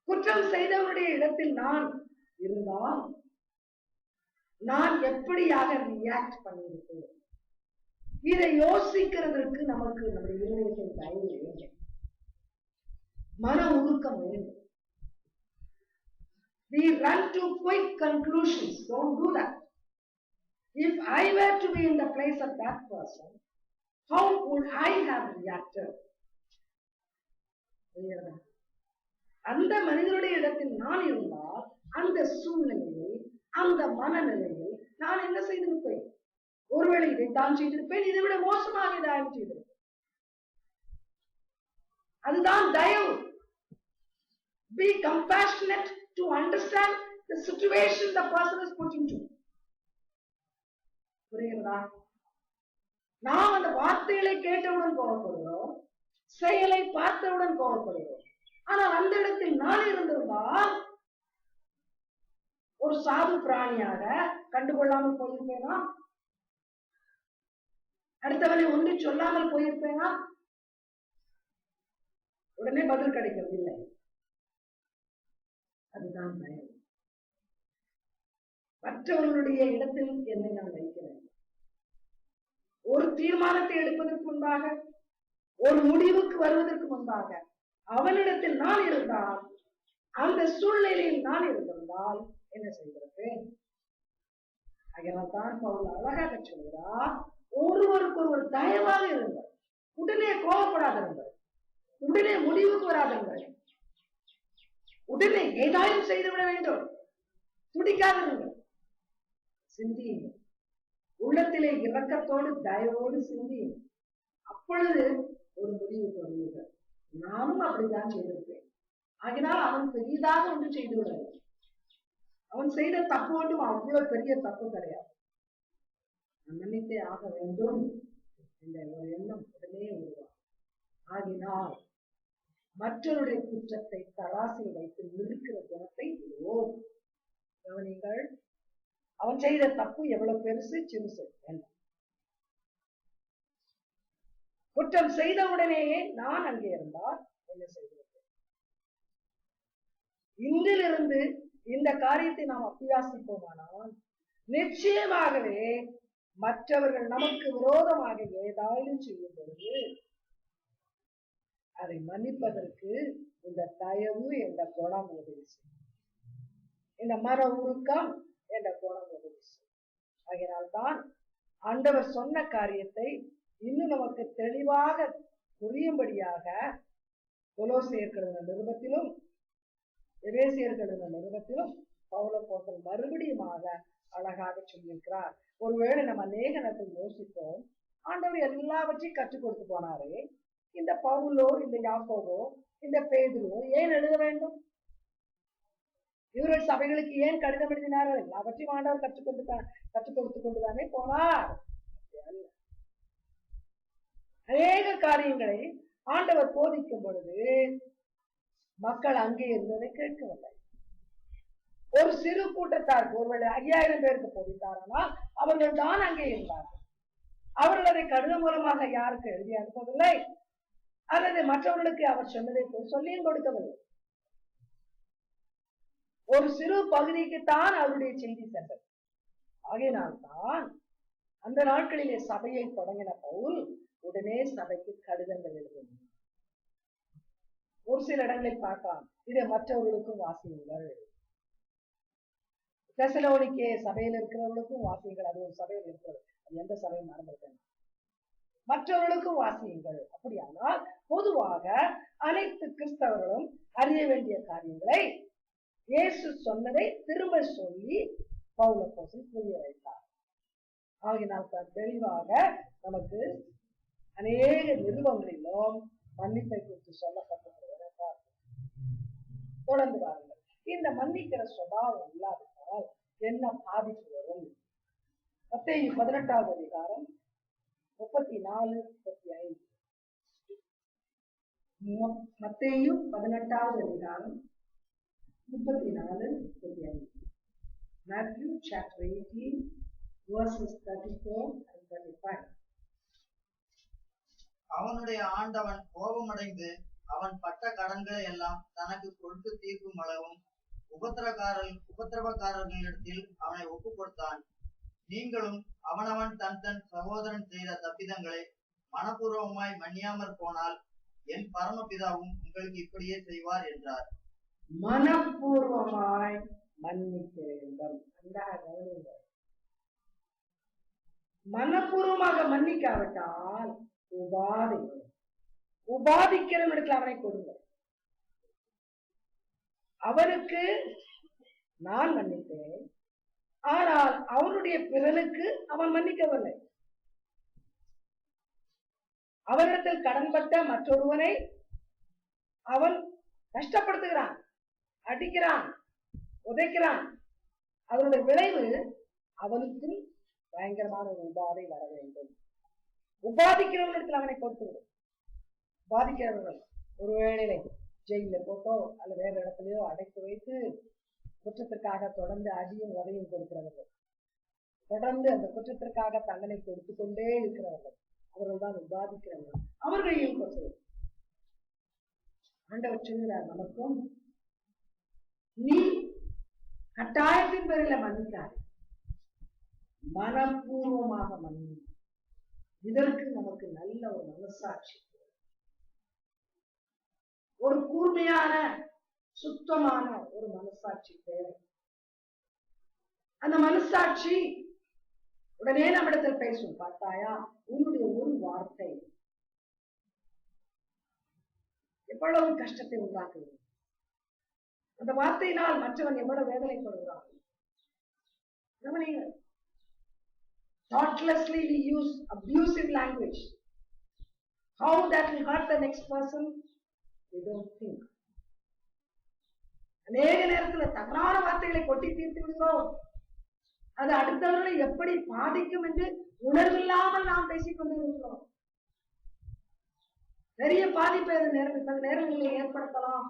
குற்றம் செய்தவனுடைய இடத்தில் நான் இருந்தால் நான் எப்படியாக ரியாக்ட் பண்ணியிருப்பேன்? இதை யோசிக்கிறதற்கு நமக்கு நம்முடைய இருதயத்தில் தயவு வேண்டும், மன உருக்கம் வேண்டும். We run to quick conclusions. Don't do that. If I were to be in the place of that person, how would I have reacted? அந்த மனிதனுடைய இடத்தில் நான் இருந்தால் அந்த சூழ்நிலையில் அந்த மனநிலையில் நான் என்ன செய்திருப்பேன்? ஒருவேளை இதைத்தான் செய்திருப்பேன், இதை விட மோசமாக இதாயும் செய்திருப்பேன். அதுதான் தயவு. Be compassionate to understand the situation the person is put into. புரியுதா? நாம் அந்த வார்த்தைகளை கேட்டவுடன் கோபப்படுகிறோம், செயலை பார்த்தவுடன் கோபப்படுகிறோம். ஆனால் அந்த இடத்தில் நான் இருந்திருந்தால் ஒரு சாது பிராணியாக கண்டுகொள்ளாமல் போயிருப்பேனா? அடுத்தவனை ஒன்று சொல்லாமல் போயிருப்பேனா? உடனே பதில் கிடைக்கவில்லை. அதுதான் பயம். மற்றவர்களுடைய இடத்தில் என்னை நான் வைக்கிறேன். ஒரு தீர்மானத்தை எடுப்பதற்கு முன்பாக, ஒரு முடிவுக்கு வருவதற்கு முன்பாக அவனிடத்தில் நான் இருந்தால், அந்த சூழ்நிலையில் நான் இருந்திருந்தால் என்ன செய்திருப்பேன்? அதனால்தான் பவுல் அழகாக சொல்கிறார், ஒருவருக்கு ஒருவர் தயவாக இருங்கள், உடனே கோபப்படாதிருங்கள், உடனே முடிவுக்கு வராதிருங்கள், உடனே ஏதாயும் செய்துவிட வேண்டும், துடிக்காதிருங்கள், சிந்தியுங்கள், உள்ளத்திலே இரக்கத்தோடு தயவோடு சிந்தியுங்கள். அப்பொழுது ஒரு முடிவுக்கு வருவீர்கள். நானும் அப்படித்தான் செய்திருப்பேன். ஆகினால் அவன் பெரியதாக ஒன்று செய்து விடவில்லை. அவன் செய்த தப்பு ஒன்றும் அவ்வளவு பெரிய தப்பு கிடையாது. மன்னித்தே ஆக வேண்டும் என்ற ஒரு எண்ணம் உடனே உருவாகும். ஆகினால் மற்றவருடைய குற்றத்தை தராசில் வைத்து நிறுக்கிற குணத்தை விடுவோம். கவனிங்கள், அவன் செய்த தப்பு எவ்வளவு பெருசு சிறுசு என்ன. குற்றம் செய்த உடனேயே நான் அங்கே இருந்தால் என்ன செய்திருப்பேன்? இன்றிலிருந்து இந்த காரியத்தை நாம் அபியாசிப்போமானால் நிச்சயமாகவே மற்றவர்கள் நமக்கு விரோதமாக ஏதாயும் செய்யும் பொழுது அதை மன்னிப்பதற்கு இந்த தயவு என்ற குணம் உதவி செய்யும், இந்த மன உருக்கம் என்ற குணம் உதவி செய்யும். ஆகையினால்தான் ஆண்டவர் சொன்ன காரியத்தை இன்னும் நமக்கு தெளிவாக புரியும்படியாக கொலோசியர்கள் நிருபத்திலும் எபேசியர்கள் நிருபத்திலும் பவுல் அப்போஸ்தலன் மறுபடியுமாக அழகாக சொல்லியிருக்கிறார். ஒருவேளை நம்ம லேகனத்தை யோசிப்போம், ஆண்டவர் எல்லாவற்றையும் கற்றுக் கொடுத்து போனாரே, இந்த பவுலோ, இந்த யாக்கோபோ, இந்த பேதுருவோ ஏன் எழுத வேண்டும்? இவர்கள் சபைகளுக்கு ஏன் கடிதம் எழுதினார்கள்? எல்லாவற்றையும் ஆண்டவர் கற்றுக் கொடுத்து கொண்டுதானே போனார். அநேக காரியங்களை ஆண்டவர் போதிக்கும் பொழுது மக்கள் அங்கே இருந்ததை கேட்கவில்லை. ஒரு சிறு கூட்டத்தாருக்கு, ஒருவேளை 5000 பேருக்கு போதித்தாரானால் அவர்கள் தான் அங்கே இருந்தார்கள். அவர்கள் அதை கடிதம் மூலமாக யாருக்கு எழுதி அனுப்பவில்லை, அல்லது மற்றவர்களுக்கு அவர் சொன்னதை சொல்லியும் கொடுக்கவில்லை. ஒரு சிறு பகுதிக்குத்தான் அவருடைய செய்தி சென்றது. ஆகையினால்தான் அந்த நாட்களிலே சபையை தொடங்கின பவுல் உடனே சபைக்கு கடிதங்கள் எழுதினார். ஒரு சில இடங்களில் பார்க்கலாம், இதை மற்றவர்களுக்கும் வாசியுங்கள், தெசலோனிக்கே சபையில் இருக்கிறவர்களுக்கும் வாசியுங்கள், அது ஒரு சபையில் இருக்கிறது, அது எந்த சபையும் மறந்துவிட்டேன், மற்றவர்களுக்கும் வாசியுங்கள். அப்படியானால் பொதுவாக அனைத்து கிறிஸ்தவர்களும் அறிய வேண்டிய காரியங்களை இயேசு சொன்னதை திரும்ப சொல்லி பவுல் அப்போஸ்தலன் புரிய வைத்தார். ஆகினால் தெளிவாக நமக்கு அநேக நிருபங்களிலும் மன்னிப்பை குறித்து சொல்லப்பட்டிருக்கிறதை பார்க்கிறோம். தொடர்ந்து பாருங்கள். இந்த மன்னிக்கிற சுபாவம் இல்லாவிட்டால் என்ன பாதிப்பு வரும்? மத்தேயு 18வது அதிகாரம் 34, 35. மத்தேயு 18வது அதிகாரம் 34, 35. Matthew chapter 18 verses 34 and 35. அவனுடைய ஆண்டவன் கோபமடைந்து அவன் பட்ட கடன்களை எல்லாம் தனக்கு கொடுத்து தீர்க்கும் அளவும் உபத்திரவக்காரர்களிடத்தில் அவனை ஒப்பு கொடுத்தான். நீங்களும் அவனவன் தன் தன் சகோதரன் செய்த தப்பிதங்களை மனப்பூர்வமாய் மன்னியாமற் போனால் என் பரமபிதாவும் உங்களுக்கு இப்படியே செய்வார் என்றார். மனப்பூர்வமாய் மன்னிக்க வேண்டும். மனப்பூர்வமாக மன்னிக்காவிட்டால் உபாதை வரும். உபாதிக்கிற இடத்துல அவனை கொடுங்க. அவனுக்கு நான் மன்னித்தேன், ஆனால் அவனுடைய பிறனுக்கு அவன் மன்னிக்கவில்லை. அவனிடத்தில் கடன்பட்ட மற்றொருவனை அவன் கஷ்டப்படுத்துகிறான், அடிக்கிறான், உதைக்கிறான். அதனுடைய விளைவு அவனுக்கும் பயங்கரமான ஒரு உபாதை வர வேண்டும். உபாதிக்கிறவனிடத்தில் அவனை கொடுத்துவிடும். பாதிக்கிறவர்கள் ஒருவேளை ஜெயில போட்டோ அல்ல வேற இடத்துலயோ அடைத்து வைத்து குற்றத்திற்காக தொடர்ந்து அடியும் உதையும் கொடுக்கிறவர்கள், தொடர்ந்து அந்த குற்றத்திற்காக தண்டனை கொடுத்து கொண்டே இருக்கிறவர்கள், அவர்கள் தான் உபாதிக்கிறவர்கள். அவர்களையும் கொடுத்துவிடும். ஆண்டவர் சொல்கிறார் நமக்கும், நீ கட்டாயத்தின் பேரில மன்னிக்காது, மனப்பூர்வமாக மன்னி. இதற்கு நமக்கு நல்ல ஒரு மனசாட்சி, ஒரு கூர்மையான சுத்தமான ஒரு மனசாட்சி தேவை. அந்த மனசாட்சி உடனே நம்மிடத்தில் பேசும், பார்த்தாயா உன்னுடைய ஒரு வார்த்தை எவ்வளவு கஷ்டத்தை உண்டாக்குகிறது, அந்த வார்த்தையினால் மற்றவன் எவ்வளவு வேதனைப்படுகிறான். Thoughtlessly we use abusive language. How that will hurt the next person, we don't think. அநேக நேரத்தில் தவறான வார்த்தைகளை கொட்டி தீர்த்து விடுகிறோம். அது அடுத்தவர்களை எப்படி பாதிக்கும் என்று உணர்வில்லாமல் நாம் பேசிக் கொண்டிருக்கிறோம். பெரிய பாதிப்பை சில நேரங்களில் ஏற்படுத்தலாம்.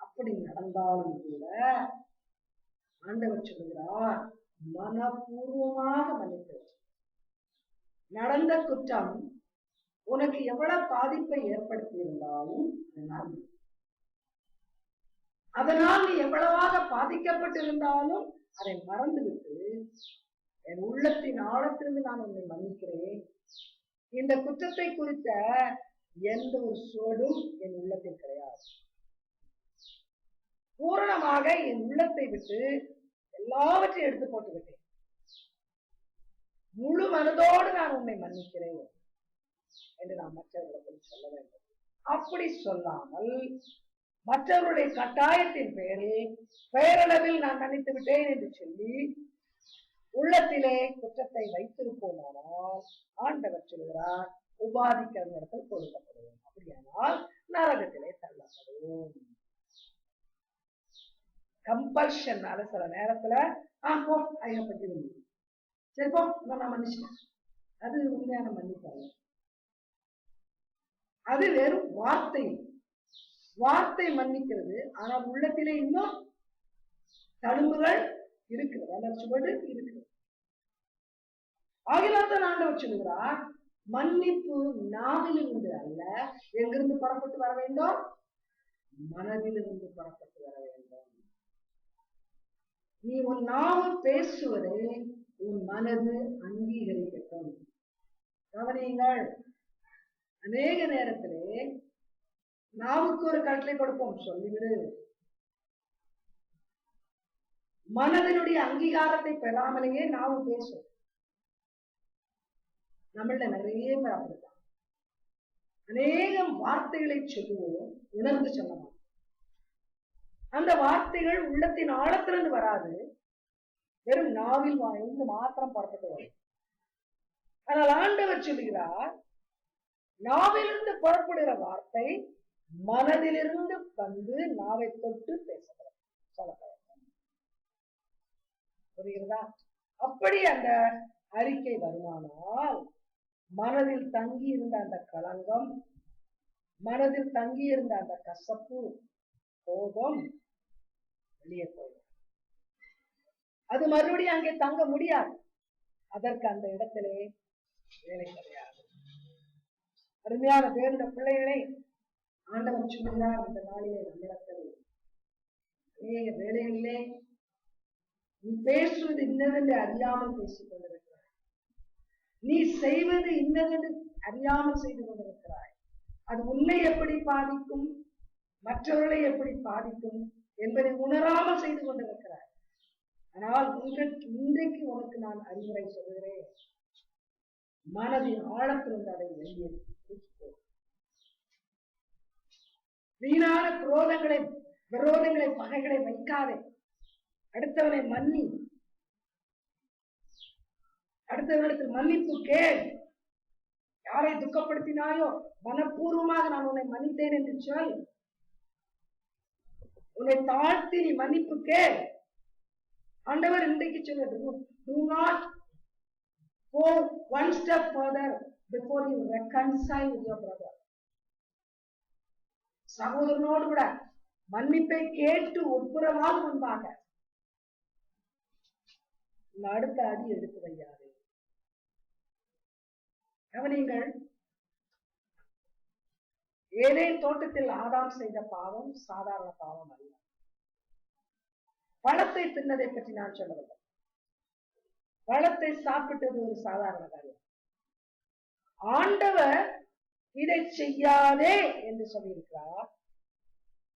அப்படி நடந்தாலும் கூட ஆண்டவர் சொல்கிறார், மனப்பூர்வமாக மன்னித்து. நடந்த குற்றம் உனக்கு எவ்வளவு பாதிப்பை ஏற்படுத்தி இருந்தாலும் அதனால் நீ எவ்வளவாக பாதிக்கப்பட்டிருந்தாலும் அதை மறந்துவிட்டு, என் உள்ளத்தின் ஆழத்திலிருந்து நான் உன்னை மன்னிக்கிறேன், இந்த குற்றத்தை குறித்த எந்த ஒரு சோடும் என் உள்ளத்தில் கிடையாது, பூரணமாக என் உள்ளத்தை விட்டு எல்லாவற்றையும் எடுத்து போட்டு விட்டேன், முழு மனதோடு நான் உன்னை மன்னிக்கிறேன் என்று நாம் மற்றவர்களுக்கு சொல்ல வேண்டும். அப்படி சொல்லாமல் மற்றவருடைய கட்டாயத்தின் பேரில் பெயரளவில் நான் மன்னித்து விட்டேன் என்று சொல்லி உள்ளத்திலே குற்றத்தை வைத்திருப்போமானால் ஆண்டவர் சொல்கிறார், உபாதிக்கிற இடத்தில் கொடுக்கப்படுவோம். அப்படியானால் நரகத்திலே தள்ளப்படுவோம். கம்பல்ஷன்னால சில நேரத்துல போ ஐயப்பட்டு சரி போ நான் மன்னிச்சேன், அது உண்மையான மன்னிப்பாங்க. அது வெறும் வார்த்தை மன்னிக்கிறது, ஆனால் உள்ளத்திலே இன்னும் தழும்புகள் இருக்கிறது, அந்த சுவடு இருக்கிறது. ஆகியதான் ஆண்டவர் சொல்கிறார், மன்னிப்பு நாவிலிருந்து அல்ல, எங்கிருந்து புறப்பட்டு வர வேண்டும், மனதிலிருந்து புறப்பட்டு வர வேண்டும். நீ உன் நாவு பேசுவதை உன் மனது அங்கீகரிக்கட்டும். கவனியுங்கள், அநேக நேரத்திலே நாவுக்கு ஒரு கட்டளை கொடுப்போம், சொல்லிவிடு. மனதினுடைய அங்கீகாரத்தை பெறாமலேயே நாவு பேசும். நம்மள நிறைய பேர் அப்படித்தான். அநேக வார்த்தைகளை சொல்லுவோம், உணர்ந்து சொல்ல மாட்டோம். அந்த வார்த்தைகள் உள்ளத்தின் ஆழத்திலிருந்து வராது, வெறும் நாவில் இருந்து மாத்திரம் புறப்பட்டு வரும். ஆனால் ஆண்டவர் சொல்லுகிறார், நாவிலிருந்து புறப்படுகிற வார்த்தை மனதிலிருந்து வந்து நாவை தொட்டு பேசப்படும். புரிகிறதா? அப்படி அந்த அறிக்கை வருமானால் மனதில் தங்கி இருந்த அந்த களங்கம், மனதில் தங்கி இருந்த அந்த கசப்பு, கோபம் வெளியே போகும். அது மறுபடியும் அங்கே தங்க முடியாது. அதற்கு அந்த இடத்திலே வேலை கிடையாது. அருமையான பேருடைய பிள்ளைகளை ஆண்டவர் சொல்லுகிறார், அந்த நாளிலே நம்மிடத்தில் அநேக வேலைகளிலே நீ பேசுவது இன்னதென்று அறியாமல் பேசிக் கொண்டிருக்கிறாய், நீ செய்வது இன்னதென்று அறியாமல் செய்து கொண்டிருக்கிறாய். அது உன்னை எப்படி பாதிக்கும், மற்றவர்களை எப்படி பாதிக்கும் என்பதை உணராமல் செய்து கொண்டிருக்கிறாய். ஆனால் இன்றைக்கு உனக்கு நான் அறிவுரை சொல்கிறேன், மனதின் ஆழத்திலிருந்து அதை வெளியே வீணான குரோதங்களை, விரோதங்களை, பகைகளை வைக்காதே. அடுத்தவனை மன்னி, அடுத்தவனிடத்தில் மன்னிப்பு கேள். யாரை துக்கப்படுத்தினாயோ மனப்பூர்வமாக நான் உன்னை மன்னித்தேன் என்று சொல். உன்னை தாழ்த்தி நீ மன்னிப்பு கேள். ஆண்டவர் இன்றைக்கு சொல்வது, do not go one step further before you reconcile with your brother. சகோதரனோடு கூட மன்னிப்பை கேட்டு ஒப்புரவாக முன்பாக அடுத்த அடி எடுத்து வையாது. கவனிங்கள், ஏதேன் தோட்டத்தில் ஆதாம் செய்த பாவம் சாதாரண பாவம் அல்ல. பழத்தை தின்னதை பற்றி நான் சொல்லவில்லை. பழத்தை சாப்பிட்டது ஒரு சாதாரண காரியம். ஆண்டவர் இதை செய்யாதே என்று சொல்லியிருக்கிறார்.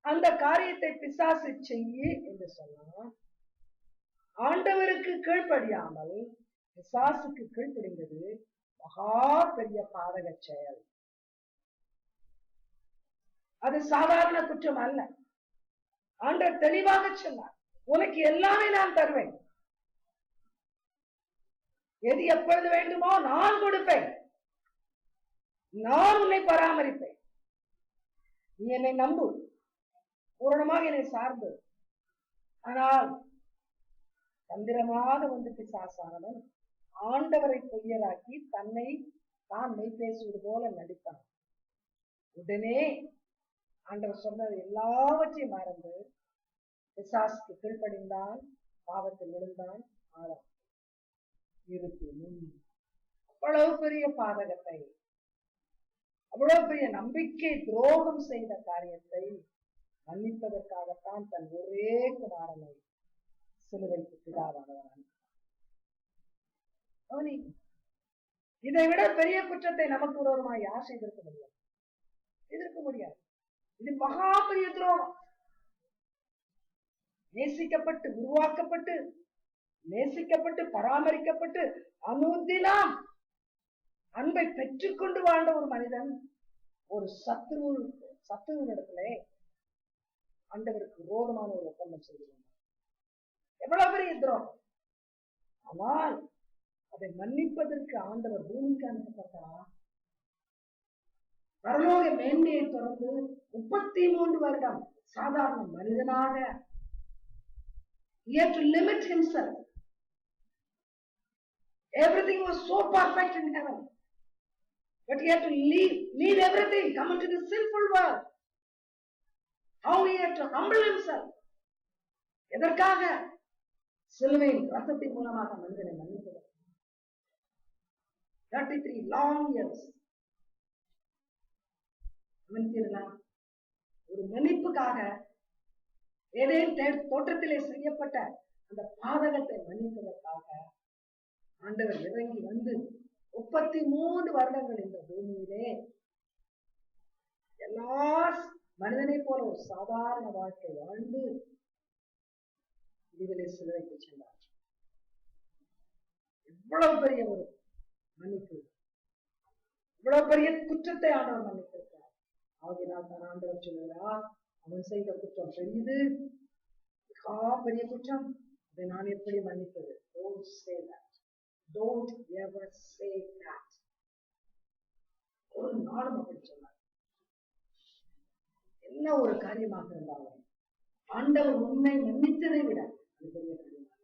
அந்த காரியத்தை பிசாசு செய்ய என்று சொன்னார். ஆண்டவருக்கு கீழ்ப்படியாமல் பிசாசுக்கு கீழ்ப்படிந்தது மகா பெரிய பாதக செயல். அது சாதாரண குற்றம் அல்ல. ஆண்டவர் தெளிவாக சொன்னார், உனக்கு எல்லாமே நான் தருவேன், எது எப்பொழுது வேண்டுமோ நான் கொடுப்பேன், நான் உன்னை பராமரிப்பேன், நீ என்னை நம்பு, பூரணமாக என்னை சார்ந்து. ஆனால் தந்திரமாக வந்து பிசாசானவன் ஆண்டவரை பொய்யராக்கி தன்னை தான் மெய் பேசுவது போல நடித்தான். உடனே ஆண்டவர் சொன்னது எல்லாவற்றையும் மறந்து பிசாசுக்கு கீழ்ப்படிந்தான், பாவத்தில் விழுந்தான். இருப்பினும் அவ்வளவு பெரிய பாதகத்தை, அவ்வளவு பெரிய நம்பிக்கை துரோகம் செய்த காரியத்தை மன்னிப்பதற்காகத்தான் தன் ஒரே குமாரனை சிலுவைக்கு பிதாவானவன். இதை விட பெரிய குற்றத்தை நமக்கு விரோதமாக யார் செய்திருக்க முடியாது? எதிர்க்க முடியாது. இது மகா பெரிய துரோகம். நேசிக்கப்பட்டு உருவாக்கப்பட்டு நேசிக்கப்பட்டு பராமரிக்கப்பட்டு அனுதினம் அன்பை பெற்றுக்கொண்டு வாழ்ந்த ஒரு மனிதன் ஒரு சத்துருவினிடத்துல ஆண்டவருக்கு விரோதமான ஒரு ஒப்பந்தம் செய்திருந்தார். எவ்வளவு பெரிய துரோகம்! ஆனால் அதை மன்னிப்பதற்கு ஆண்டவர் பூமிக்கு அனுப்பப்பட்டார். பரலோக மேன்மையை தொடர்ந்து 33 வருடம் சாதாரண மனிதனாக he had to limit himself. Everything was so perfect in heaven, but he had to leave everything, come into the sinful world. How he had to humble himself. எதற்காக? சிலுவையின் ரத்தத்தின் மூலமாக மனிதனை மன்னிப்பதற்கு. 33 long years. ஒரு மன்னிப்புக்காக ஏதேன் தோற்றத்திலே செய்யப்பட்ட அந்த பாதகத்தை மன்னிப்பதற்காக ஆண்டவர் இறங்கி வந்து 33 வருடங்கள் இந்த பூமியிலே எல்லா மனிதனை போல ஒரு சாதாரண வாழ்க்கை வாழ்ந்து இதுவிலே சிலுவைக்கு சென்றார். எவ்வளவு பெரிய ஒரு மன்னிப்பு, இவ்வளவு பெரிய குற்றத்தை ஆண்டவர் மன்னித்திருக்கிறார். ஆகினால் தான் ஆண்டவர் சொல்லுகிறார், அவன் செய்த குற்றம் பெரியது, பெரிய குற்றம், அதை நான் எப்படி மன்னிப்பது? Don't say that. Don't ever say that. ஒரு நாளும் அப்படி சொன்னார். என்ன ஒரு காரியமாக இருந்தாலும் ஆண்டவர் உன்னை மன்னித்ததை விட அது பெரிய காரியமாக,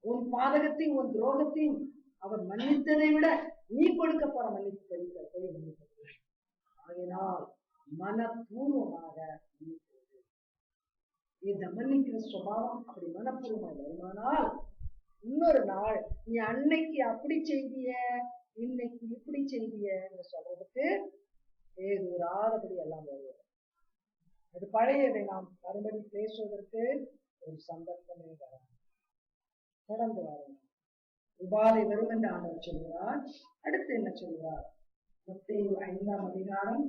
உன் பாதகத்தையும் உன் துரோகத்தையும் அவர் மன்னித்ததை விட நீ கொடுக்க போற மன்னிப்பு பெரிய மன்னிப்பு. ஆகினால் மனப்பூர்வமாக மன்னிக்கிறது. இந்த மன்னிக்கிற சுபாவம் அப்படி மனப்பூர்வமாக வருமானால் இன்னொரு நாள் நீ அன்னைக்கு அப்படி செய்திய இன்னைக்கு இப்படி செய்திய சொல்றதுக்கு ஏதுராதபடி எல்லாம் வருவது. அது பழையதை நாம் மறுபடி பேசுவதற்கு ஒரு சந்தர்ப்பமே வரும். தொடர்ந்து வரும் உபாதை வரும் என்று ஆண்டவர் சொல்கிறார். அடுத்து என்ன சொல்கிறார்? மத்தேயு 5ஆம் அதிகாரம்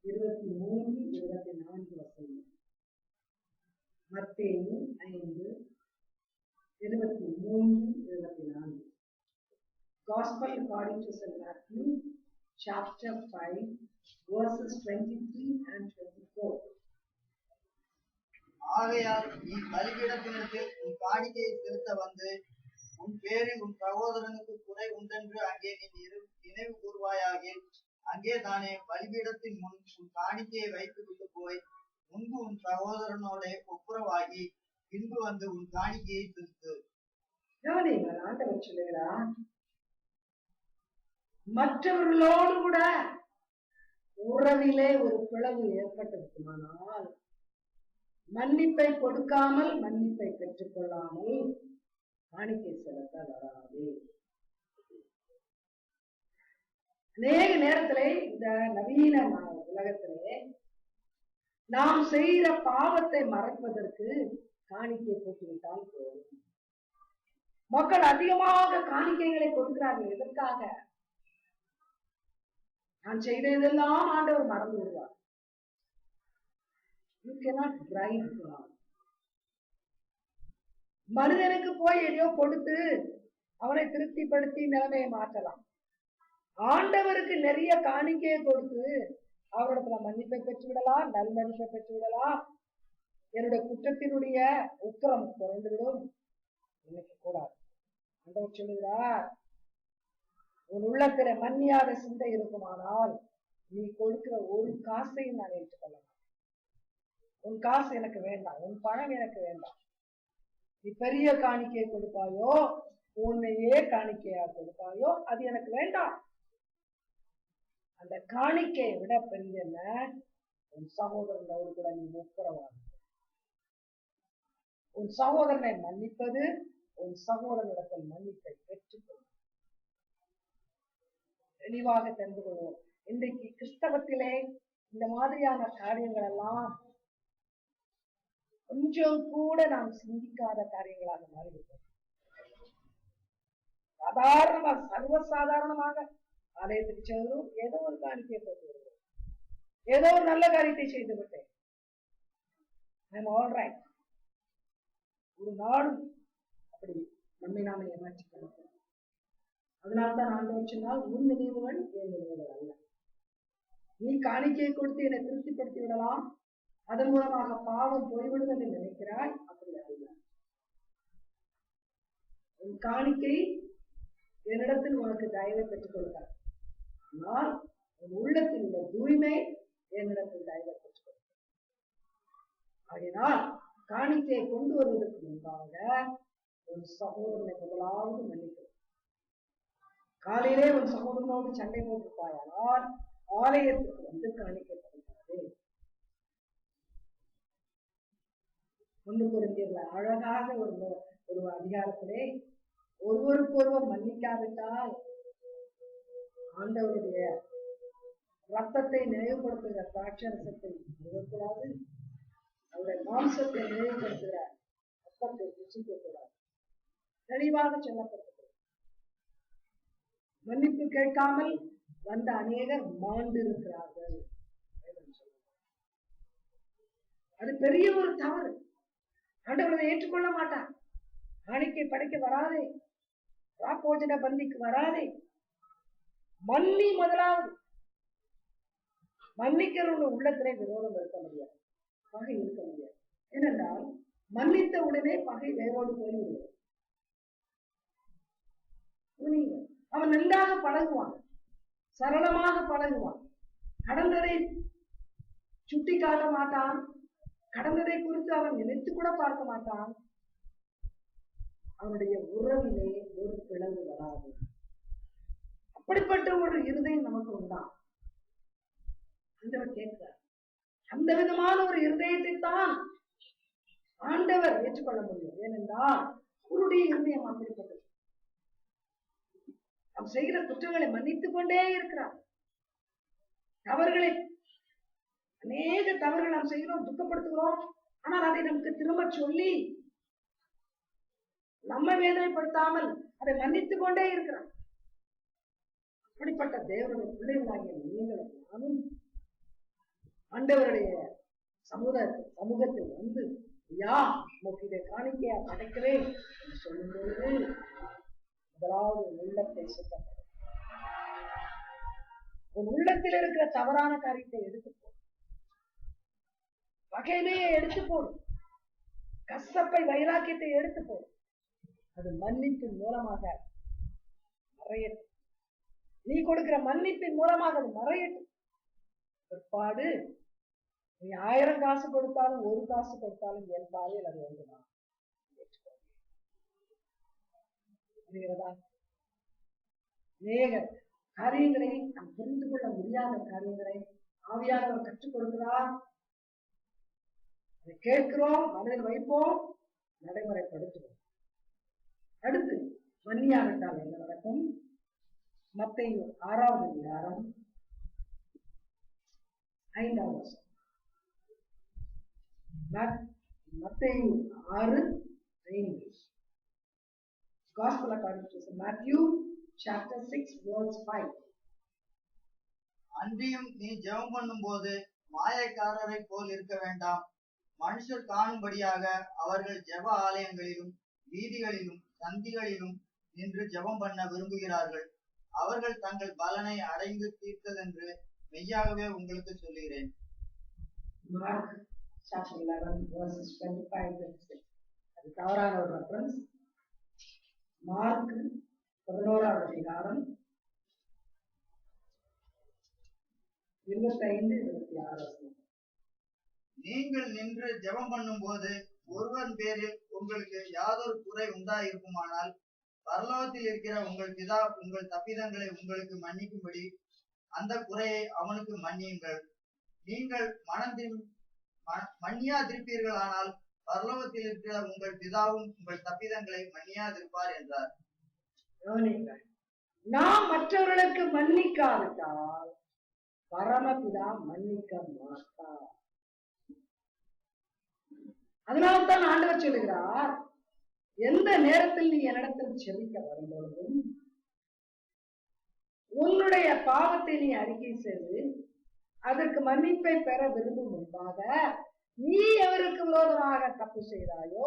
23-24 வசனம். மத்தேயு 5:23-24. 23-24. Gospel according to St. Matthew, chapter 5, verses 23 and 24. ஆகையால் நீ பலிபீடத்தினிடத்தில் உன் காணிக்கையை செலுத்த வந்து உன் பேரில் உன் சகோதரனுக்கு குறை உண்டென்று அங்கே நீ நினைவு கூர்வாயாக. அங்கே தானே பலிபீடத்தின் முன் உன் காணிக்கையை வைத்து விட்டு போய் முன்பு உன் சகோதரனோட ஒப்புரவாகி பின்பு வந்து உன் காணிக்கையை செலுத்து. ஆண்டவர் சொல்லுகிறார், மற்றவர்களோடு கூட உறவிலே ஒரு பிளவு ஏற்பட்டிருக்குமானால் மன்னிப்பை கொடுக்காமல் மன்னிப்பை பெற்றுக் கொள்ளாமல் காணிக்கை செலுத்த வராது. அநேக நேரத்திலே இந்த நவீன உலகத்திலே நாம் செய்கிற பாவத்தை மறைப்பதற்கு காணிக்கை போட்டுவிட்டால் போதும். மக்கள் அதிகமாக காணிக்கைகளை கொடுக்கிறார்கள். எதற்காக? நான் செய்ததெல்லாம் ஆண்டவர் மறந்து விடுவார். You cannot bribe God. மனிதனுக்கு போய் எதையோ கொடுத்து அவனை திருப்திப்படுத்தி நிலைமையை மாற்றலாம். ஆண்டவருக்கு நிறைய காணிக்கையை கொடுத்து அவரிடத்துல மன்னிப்பை பெற்று விடலாம், நல்மதிப்பை பெற்று விடலாம். என்னுடைய குற்றத்தினுடைய உக்கிரம் குறைந்துவிடும். நினைக்க கூடாது. ஆண்டவர் சொல்லுகிறார், உன் உள்ளத்தில மன்னியாத சிந்தை இருக்குமானால் நீ கொடுக்கிற ஒரு காசையும் நான் ஏற்றுக்கொள்ளலாம். உன் காசு எனக்கு வேண்டாம், உன் பணம் எனக்கு வேண்டாம். நீ பெரிய காணிக்கையை கொடுப்பாயோ, உன்னையே காணிக்கையா கொடுப்பாயோ, அது எனக்கு வேண்டாம். அந்த காணிக்கையை விட பெரிய உன் சகோதரனோடு கூட நீ ஒப்புரவாக. உன் சகோதரனை மன்னிப்பது உன் சகோதரனிடத்தில் மன்னிப்பை பெற்றுக்கொள். தெளிவாக தெரிந்து கொள்வோம். இன்றைக்கு கிறிஸ்தவத்திலே இந்த மாதிரியான காரியங்கள் எல்லாம் கொஞ்சம் கூட நாம் சிந்திக்காத காரியங்களாக மாறிவிட்டோம். சாதாரணமாக, சர்வசாதாரணமாக ஆலயத்துக்கு செல்லும், ஏதோ ஒரு காணிக்கையை போட்டு வருவோம், ஏதோ ஒரு நல்ல காரியத்தை செய்து விட்டேன், ஒரு நாடும் அப்படி நம்மை நாம ஏமாற்றிக் கொள்ளும். அதனால்தான் ஆண்டவர் சொன்னால், உன் நினைவுகள் என் நினைவுகள் அல்ல. நீ காணிக்கையை கொடுத்து என்னை திருப்திப்படுத்தி விடலாம், அதன் மூலமாக பாவம் போய்விடுவது நினைக்கிறாய். அப்படி அல்ல. உன் காணிக்கை என்னிடத்தில் உனக்கு தயவை பெற்றுக் கொள்கிறார். ஆனால் உன் உள்ளத்தில் உள்ள தூய்மை என்னிடத்தில் தயவை பெற்றுக் கொள்கிறார். ஆகினால் காணிக்கையை கொண்டு வருவதற்கு முன்பாக உன் சகோதரனை முதலாவது மன்னிக்கும். காலையிலே உன் சகோதரனோடு சண்டை போட்டிருப்பாயானால் ஆலயத்துக்கு வந்து காணிக்கப்படுகிறது. 1 கொரிந்தியர்ல அழகாக ஒரு அதிகாரத்திலே ஒருவருக்கு ஒருவர் மன்னிக்காவிட்டால் ஆண்டவருடைய ரத்தத்தை நினைவுபடுத்துகிற திராட்சரசத்தை நினைவுக்கூடாது, அவருடைய மாம்சத்தை நினைவுபடுத்துகிற ரத்தத்தை ருசிக்க கூடாது. தெளிவாக சொல்லப்பட்டது. மன்னிப்பு கேட்காமல் வந்த அநேகர் மாண்டு இருக்கிறார்கள். அது பெரிய ஒரு தவறு. ஆண்டவரை ஏற்றுக்கொள்ள மாட்டார். காணிக்கை படைக்க வராதே, ராப்போஜன பந்திக்கு வராதே. மன்னி முதலாவது. மன்னிக்கிறவங்க உள்ளத்திலே விரோதம் இருக்க முடியாது, பகை இருக்க முடியாது. ஏனென்றால் மன்னித்த உடனே பகை வேரோடு போய்விடுவது. அவன் நன்றாக பழகுவான், சரளமாக பழகுவான், கடந்ததை சுட்டி காட்ட மாட்டான், கடந்ததை குறித்து அவன் நினைத்து கூட பார்க்க மாட்டான். அவனுடைய உறவிலே ஒரு பிளவு வராது. அப்படிப்பட்ட ஒரு இருதயம் நமக்கு உண்டாம். ஆண்டவர் கேட்கிறார். அந்த விதமான ஒரு இருதயத்தை தான் ஆண்டவர் ஏற்றுக்கொள்ள முடியும். ஏனென்றால் அவருடைய இருதயம் அப்படிப்பட்டது. நாம் செய்கிற குற்றங்களை மன்னித்துக் கொண்டே இருக்கிறார். தவறுகளை, அநேக தவறுகள் நாம் செய்கிறோம், துக்கப்படுத்துகிறோம். ஆனால் அதை நமக்கு திரும்ப சொல்லி நம்ம வேதனைப்படுத்தாமல் அதை மன்னித்துக் கொண்டே இருக்கிறார். அப்படிப்பட்ட தேவனுடைய பிள்ளைகளாகிய நீங்களும் நானும் ஆண்டவருடைய சமூகத்தில் வந்து ஐயா உனக்கு இதை காணிக்கையா படைக்கிறேன் என்று சொல்லும் பொழுது முதலாவது உள்ளத்தை சுத்தப்படும். உன் உள்ளத்தில் இருக்கிற தவறான காரியத்தை எடுத்து போடும், பகைமையை எடுத்து போடும், கசப்பை வைராக்கியத்தை எடுத்து போடும். அது மன்னிப்பின் மூலமாக மறையட்டும். நீ கொடுக்கிற மன்னிப்பின் மூலமாக அது மறையட்டும். பிற்பாடு நீ 1000 காசு கொடுத்தாலும் 1 காசு கொடுத்தாலும் என் பாதையில் அது ஒன்றுதான். அநேக காரியங்களை நாம் புரிந்து கொள்ள முடியாத காரியங்களை ஆவியானவர் கற்றுக் கொடுக்கிறார். அதை கேட்கிறோம், மனதில் வைப்போம், நடைமுறைப்படுத்துவோம். அடுத்து மன்னியாவிட்டால் என்ன நடக்கும்? மத்தேயு 6வது அதிகாரம் 5வது வசனம். மத்தேயு 6:5. Gospel according to Matthew chapter 6 verse 5. அன்றியும் நீ ஜெபம் பண்ணும் போது மாயக்காரரை போல் இருக்க வேண்டாம். மனுஷர் காணும்படியாக அவர்கள் ஜெப ஆலயங்களிலும் வீதிகளிலும் சந்திகளிலும் நின்று ஜெபம் பண்ண விரும்புகிறார்கள். அவர்கள் தங்கள் பலனை அடைந்து தீர்த்ததென்று மெய்யாகவே உங்களுக்கு சொல்லுகிறேன். Mark chapter 11 verses 25-26. அது தவறான ஒரு ரெஃபரன்ஸ். மார்க் 11வது அதிகாரம் 25-26. நீங்கள் நின்று ஜெபம் பண்ணும் போது ஒருவன் பேரில் உங்களுக்கு யாதொரு குறை உண்டாயிருக்குமானால் பரலோகத்தில் இருக்கிற உங்கள் பிதா உங்கள் தப்பிதங்களை உங்களுக்கு மன்னிக்கும்படி அந்த குறையை அவனுக்கு மன்னியுங்கள். நீங்கள் மன்னியாதிருப்பீர்களானால் பரலோகத்தில் இருக்கிற உங்கள் பிதாவும் உங்கள் தப்பிதங்களை மன்னியாதிருப்பார் என்றார். நாம் மற்றவர்களுக்கு மன்னிக்காவிட்டால் பரமபிதா மன்னிக்க மாட்டார். அதனால்தான் ஆண்டவர் சொல்லுகிறார், எந்த நேரத்தில் நீ என்னிடத்தில் செபிக்க வரும்பொழுதும் உன்னுடைய பாவத்தை நீ அறிக்கை செய்து அதற்கு மன்னிப்பை பெற விரும்பும் முன்பாக நீ எவருக்கு விரோதமாக தப்பு செய்தாயோ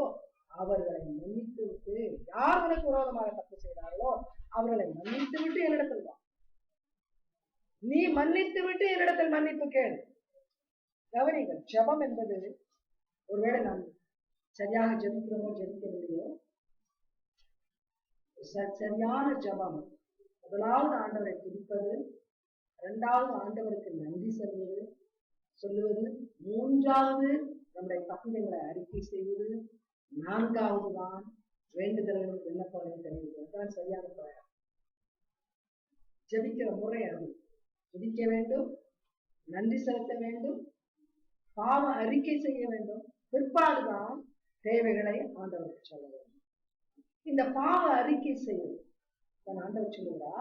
அவர்களை மன்னித்து விட்டு, யார் உனக்கு விரோதமாக தப்பு செய்தார்களோ அவர்களை மன்னித்து விட்டு என்னிடத்தில் வா. நீ மன்னித்து விட்டு என்னிடத்தில் மன்னிப்பு கேள். கவனிங்கள், ஜெபம் என்பது ஒருவேளை நாம் சரியாக ஜெபிக்கிறோமோ ஜெபிக்கவில்லையோ, சரியான ஜெபம் முதலாவது ஆண்டவரை துதிப்பது, 2வது ஆண்டவருக்கு நன்றி சொல்லுவது, 3வது நம்முடைய தப்பிதங்களை அறிக்கை செய்வது, 4வது தான் வேண்டுதல்களும் விண்ணப்பங்களையும் தெரிவிப்பது. சரியான பிரயாணம். ஜெபிக்கிற முறை அது. துதிக்க வேண்டும், நன்றி செலுத்த வேண்டும், பாவ அறிக்கை செய்ய வேண்டும், பிற்பாடுதான் தேவைகளை ஆண்டவருக்கு சொல்ல வேண்டும். இந்த பாவ அறிக்கை செய்வது ஆண்டவர் சொல்லுகிறா,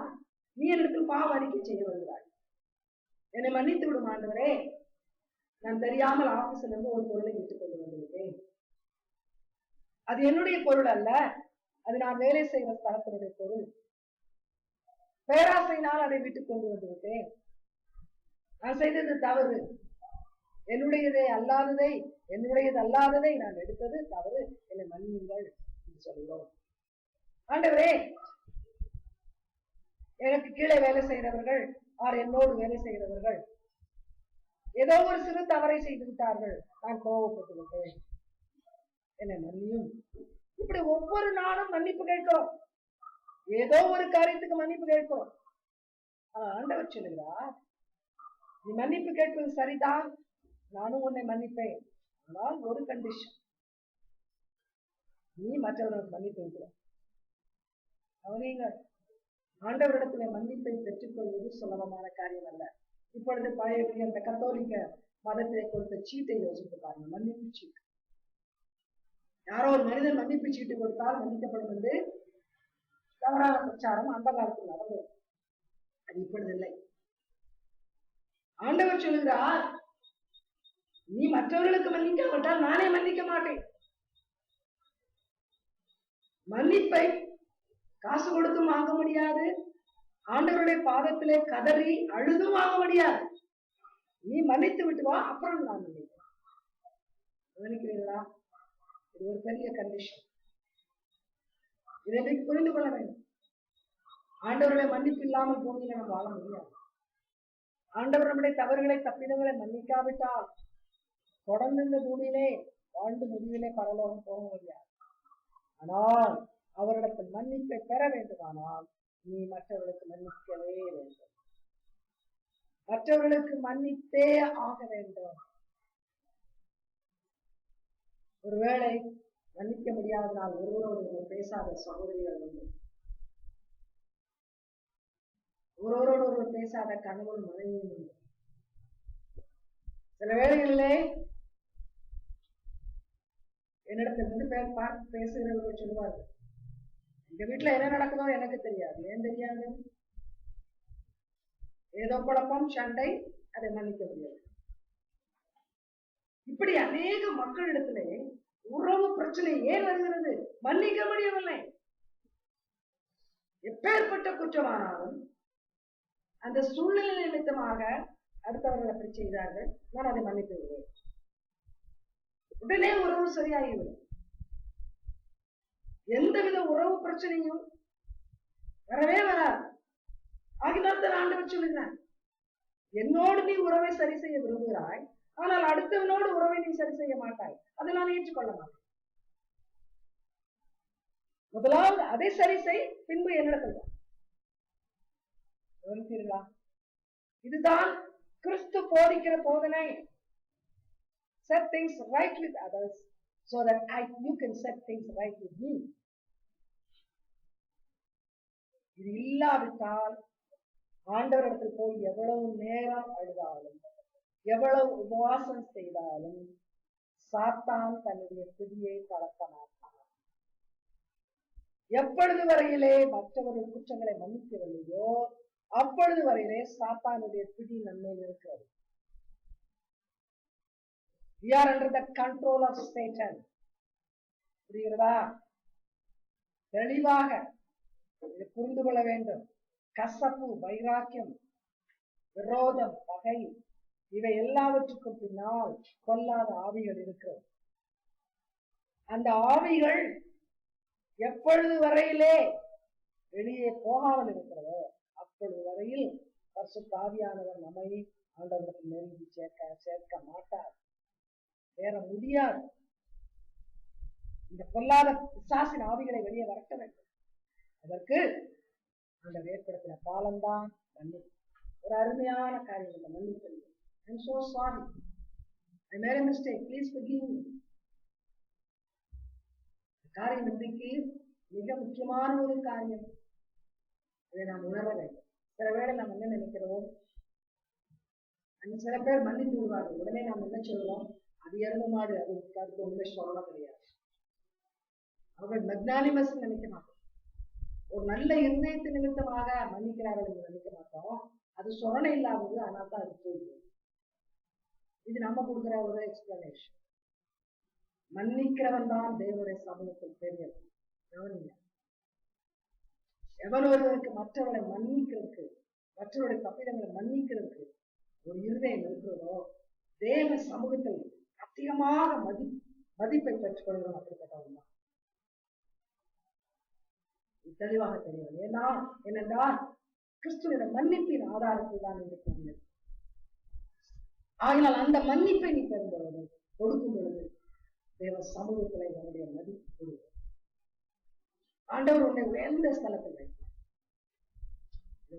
நீ எனக்கு பாவ அறிக்கை செய்ய வருகிறாய், என்னை மன்னித்து விடும் ஆண்டவரே, நான் தெரியாமல் ஆபீஸ்ல இருந்து ஒரு பொருளை விட்டுக் கொண்டு வந்துவிட்டேன், அது என்னுடைய பொருள் அல்ல, அது நான் வேலை செய்கிற ஸ்தலத்தினுடைய பொருள், பேராசையினால் அதை விட்டுக் கொண்டு வந்து விட்டேன், நான் செய்தது தவறு, என்னுடையது அல்லாததை நான் எடுத்தது தவறு, என்னை மன்னியுங்கள் என்று சொல்கிறோம். ஆண்டவரே, எனக்கு கீழே வேலை செய்கிறவர்கள் என்னோடு வேலை செய்கிறவர்கள் ஏதோ ஒரு சிறு தவறை செய்து விட்டார்கள், நான் கோபப்பட்டு விட்டேன், என்னை மன்னியும். இப்படி ஒவ்வொரு நாளும் மன்னிப்பு கேட்கிறோம், ஏதோ ஒரு காரியத்துக்கு மன்னிப்பு கேட்கிறோம். ஆண்டவர் சொல்லுகிறார், நீ மன்னிப்பு கேட்பது சரிதான், நானும் உன்னை மன்னிப்பேன், ஆனால் ஒரு கண்டிஷன், நீ மற்றவர்களுக்கு மன்னிப்பு வைக்கிற. அவனீங்கள் ஆண்டவரிடத்துல மன்னிப்பை பெற்றுக்கொள்வது சுலபமான காரியம் அல்ல. இப்பொழுது பழைய அந்த கத்தோலிக்க மதத்திலே கொடுத்த சீட்டை யோசித்து பாருங்க, மன்னிப்பு சீட்டு. யாரோ ஒரு மனிதன் மன்னிப்பு சீட்டு கொடுத்தால் மன்னிக்கப்படும் என்று தவறான பிரச்சாரம் அந்த காலத்தில் நடந்தது. அது இப்பொழுது இல்லை. ஆண்டவர் சொல்லுகிறார், நீ மற்றவர்களுக்கு மன்னிக்காவிட்டால் நானே மன்னிக்க மாட்டேன். மன்னிப்பை காசு கொடுத்தும் வாங்க முடியாது, ஆண்டவருடைய பாதத்திலே கதறி அழுதும் வாங்க முடியாது. நீ மன்னித்து விட்டு வா, அப்புறம் நான் மன்னிக்கிறேன். கவனிக்கிறீங்களா? இது ஒரு பெரிய கண்டிஷன். இதை புரிந்து கொள்ள வேண்டும். ஆண்டவருடைய மன்னிப்பு இல்லாமல் பூமியில நம்ம வாழ முடியாது. ஆண்டவர் நம்முடைய தவறுகளை தப்பிதங்களை மன்னிக்காவிட்டால் தொடர்ந்து இந்த பூமியிலே வாழ்ந்து முடிவிலே பரலோகம் போக முடியாது. ஆனால் அவரிடத்தில் மன்னிப்பை பெற வேண்டுமானால் நீ மற்றவர்களுக்கு மன்னிக்கவே வேண்டும். மற்றவர்களுக்கு மன்னித்தே ஆக வேண்டும். ஒருவேளை மன்னிக்க முடியாதனால் ஒருவரோடு பேசாத சகோதரிகள் உண்டு. ஒருவரோடு ஒருவர் பேசாத கணவன் மனைவியும் உண்டு. சில வேளைகளிலே என்னிடத்தில் வந்து பார்த்து பேசுகிறவர்கள் சொல்லுவார்கள், எங்க வீட்டுல என்ன நடக்குதோ எனக்கு தெரியாது. ஏன் தெரியாது? ஏதோ குழப்பம், சண்டை, அதை மன்னிக்க முடியாது. இப்படி அநேக மக்களிடத்திலே உறவு பிரச்சனை ஏன் வருகிறது? மன்னிக்க முடியவில்லை. எப்பேற்பட்ட குற்றமானாலும் அந்த சூழ்நிலை நிமித்தமாக அடுத்தவர்கள் அப்படி செய்தார்கள், நான் அதை மன்னித்து விடுவேன். உடனே உறவு சரியாகிவிடும். எந்தவித உறவு பிரச்சனையும் வரவே வராது. ஆகினால்தான் ஆண்டவர் சொல்லுகிறார், என்னோடு நீ உறவை சரி செய்ய விரும்புகிறாய், ஆனால் அடுத்தவனோடு உறவை நீ சரி செய்ய மாட்டாய். அதை நான் ஏற்றுக்கொள்ள மாட்டேன். முதலாவது அதை சரி செய், பின்பு என்னிடத்தில் வா. இதுதான் கிறிஸ்து போதிக்கிற போதனை. Set things right with others so that you can set things right with me. இது இல்லாவிட்டால் ஆண்டவரிடத்தில் போய் எவ்வளவு நேரம் அழுதாலும் எவ்வளவு உபவாசம் செய்தாலும் சாத்தான் தன்னுடைய பிடியை தளர்த்த மாட்டான். எப்பொழுது வரையிலே மற்றவர்கள் குற்றங்களை மன்னிக்கவில்லையோ அப்பொழுது வரையிலே சாத்தானுடைய பிடி நம்மேல் இருக்கிறது. We are under the control of Satan. புரிகிறதா? தெளிவாக புரிந்து கொள்ள வேண்டும். கசப்பு, வைராக்கியம், விரோதம், பகை, இவை எல்லாவற்றுக்கும் பின்னால் கொல்லாத ஆவிகள் இருக்கிறது. அந்த ஆவிகள் எப்பொழுது வரையிலே வெளியே போகாமல் இருக்கிறதோ அப்பொழுது வரையில் பரிசுத்த ஆவியானவர் நம்மை ஆண்டவருக்கு நெருங்கி சேர்க்க மாட்டார். வேற முடியாது. இந்த பொல்லாத பிசாசின் ஆவிகளை வெளியே வரட்ட வேண்டும். அதற்கு அந்த ஏற்படுத்தின பாலம்தான் மன்னிப்பு. ஒரு அருமையான காரியம் இந்த மன்னிப்பு. I'm so sorry. I made a mistake. Please forgive me. காரியம் இன்றைக்கு மிக முக்கியமான ஒரு காரியம். இதை நாம் உணர வேண்டும். சில வேளை நாம் என்ன நினைக்கிறோம், சில பேர் மன்னித்து விடுவார்கள். உடனே நாம் என்ன சொல்றோம், அது இறந்த மாடு, அதுக்கு உண்மை சொல்ல கிடையாது. அவர்கள் மெக்னானிமஸ் நினைக்க மாட்டோம். ஒரு நல்ல இருதயத்து நிமித்தமாக மன்னிக்கிறார்கள் என்று நினைக்க மாட்டோம். அது சொரணை இல்லாதது, ஆனால் தான் அது போகுது. இது நம்ம கொடுக்கிற ஒரு எக்ஸ்பிளனேஷன். மன்னிக்கிறவன் தான் தேவனுடைய சமூகத்தில் பெரியவன். கவனிங்க, எவன் ஒருவருக்கு மற்றவரை மன்னிக்கிறதுக்கு, மற்றவருடைய தப்பிதங்களை மன்னிக்கிறதுக்கு ஒரு இருதயம் இருக்கிறதோ தேவ சமூகத்தில் அதிகமாக மதிப்பை பெற்றுக் கொள்கிறோம். அப்படிப்பட்டவன் தான் தெளிவாக தெரியும். ஏனென்றால் கிறிஸ்துவோட மன்னிப்பின் ஆதாரத்தில் தான் இருக்கிறாங்க. ஆகினால் அந்த மன்னிப்பை நீ பெறும் பொழுது, கொடுக்கும் பொழுது தேவ சமூகத்தில் என்னுடைய மதிப்பு ஆண்டவர் உன்னை உயர்ந்த ஸ்தலத்தில் வைப்பார்.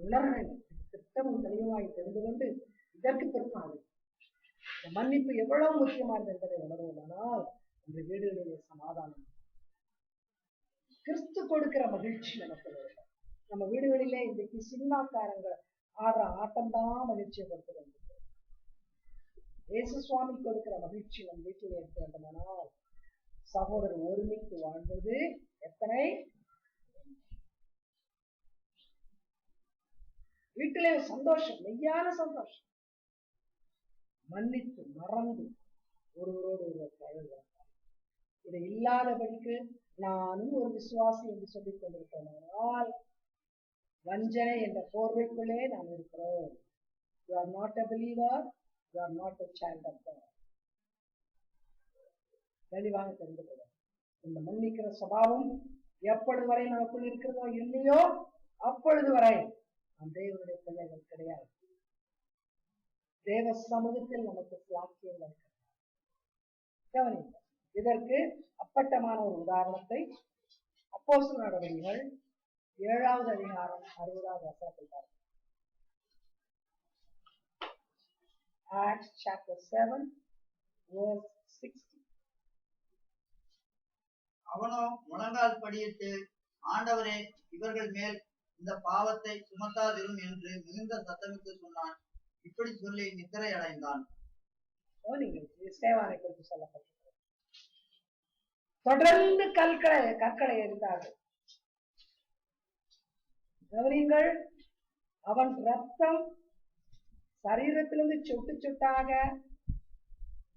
உணர வேண்டும். திட்டமும் தெளிவாய் தெரிந்து கொண்டு இதற்கு பிற்பாடு இந்த மன்னிப்பு எவ்வளவு முக்கியமானது என்பதை உணர்வதானால் இந்த வீடுகளிலே சமாதானம், கிறிஸ்து கொடுக்கிற மகிழ்ச்சி நமக்கு வேண்டும். நம்ம வீடுகளிலே இன்றைக்கு சினிமாக்காரங்க ஆடுற ஆட்டம் தான் மகிழ்ச்சியை கொடுத்து கொண்டிருக்கிறது. இயேசு சுவாமி கொடுக்கிற மகிழ்ச்சி நம் வீட்டில் இருக்க வேண்டுமானால் சகோதரர் ஒருமித்து வாழ்வது எத்தனை வீட்டிலே சந்தோஷம், மெய்யான சந்தோஷம். மன்னித்து மறந்து ஒருவரோடு ஒருவர் பழகுவார். இது இல்லாதபடிக்கு நானும் ஒரு விசுவாசி என்று சொல்லிக் கொண்டிருக்கிறோம். வஞ்சனை என்ற போர்வைக்குள்ளே நாம் இருக்கிறோம். You are not a believer, you are not a child of God. தெளிவாக தெரிந்து கொள்ளும். இந்த மன்னிக்கிற சுபாவம் எப்பொழுது வரை நமக்குள் இருக்கிறதோ இல்லையோ அப்பொழுது வரை நம் தேவனுடைய பிள்ளைகள் கிடையாது. தேவ சமூகத்தில் நமக்கு சாட்சியங்கள் கவனிங்க. இதற்கு அப்பட்டமான ஒரு உதாரணத்தை அப்போஸ்தலர் நடவடிக்கைகள் 7வது அதிகாரம் 60வது வசனத்தில் பார்க்கிறோம். Acts chapter 7 verse 60. அவனோ முழங்கால் படியிட்டு, ஆண்டவரே, இவர்கள் மேல் இந்த பாவத்தை சுமத்தாதிரும் என்று மிகுந்த சத்தமிட்டு சொன்னான். இப்படி சொல்லி நித்திரை அடைந்தான். ஸ்தேவானை குறித்து சொல்லப்பட்டிருக்கிறது. தொடர்ந்து கற்களை எரிந்தார்கள். கவனிங்கள், அவன் ரத்தம் சரீரத்திலிருந்து சொட்டு சொட்டாக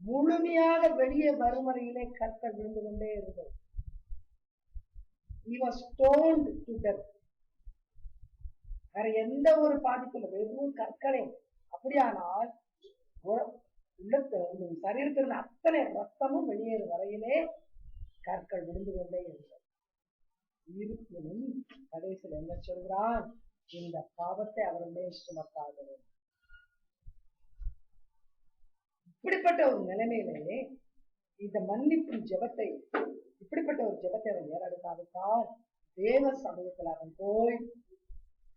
முழுமையாக வெளியே வரும் வரையிலே கற்கள் விழுந்து கொண்டே இருந்தது. He was stoned to death. வேற எந்த ஒரு பாதிப்பும் இல்லை, வெறும் கற்களே. அப்படியானால் சரீரத்திலிருந்து அத்தனை ரத்தமும் வெளியேறும் வரையிலே கற்கள் விழுந்து கொண்டே இருந்தது. இருப்பினும் கடைசியில் என்ன சொல்கிறான்? இந்த பாவத்தை அவருடைய சுமத்தாது. இப்படிப்பட்ட ஒரு நிலைமையிலே இந்த மன்னிப்பு ஜெபத்தை, இப்படிப்பட்ட ஒரு ஜெபத்தை அவன் ஏறெடுக்காவிட்டால் தேவ சமூகத்தில் அவன் போய்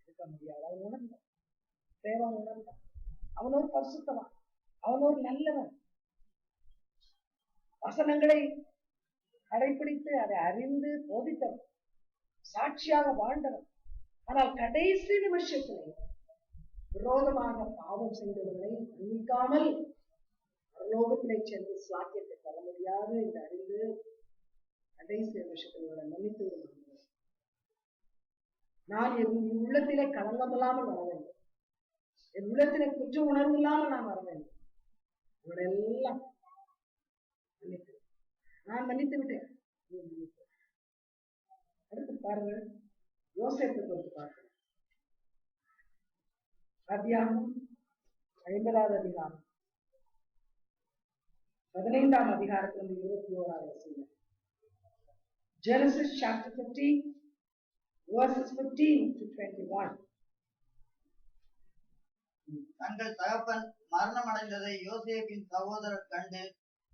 இருக்க முடியாது. அவன் உணர்ந்தான், தேவன் உணர்ந்தான். அவன் ஒரு பரிசுத்தவன், அவன் ஒரு நல்லவன், வசனங்களை கடைபிடித்து அதை அறிந்து போதித்தவன், சாட்சியாக வாழ்ந்தவன். ஆனால் கடைசி நிமிஷத்திலே விரோதமாக பாவம் செய்தவர்களை மன்னிக்காமல் பரலோகத்திலே சென்று சாக்கியத்தை தர முடியாது என்று அறிந்து கடைசி நிமிஷத்தினோட மன்னித்து விடுவாங்க. நான் என் உள்ளத்திலே களங்கமில்லாமல் வர வேண்டும், என் உள்ளத்திலே குற்ற உணர்வு இல்லாமல் நான் வர வேண்டும். இவரெல்லாம் மன்னித்து, நான் மன்னித்து விட்டேன். அடுத்து பாருங்கள், யோசேப்பை குறித்து பார்க்கிறேன். அதிகாரம் 50வது அதிகாரம் 15ஆம் அதிகாரத்திலிருந்து 21வது வசனம். Genesis chapter 50 verses 15 to 21. தங்கள் தகப்பன் மரணம் அடைந்ததை யோசேப்பின் சகோதரர் கண்டு,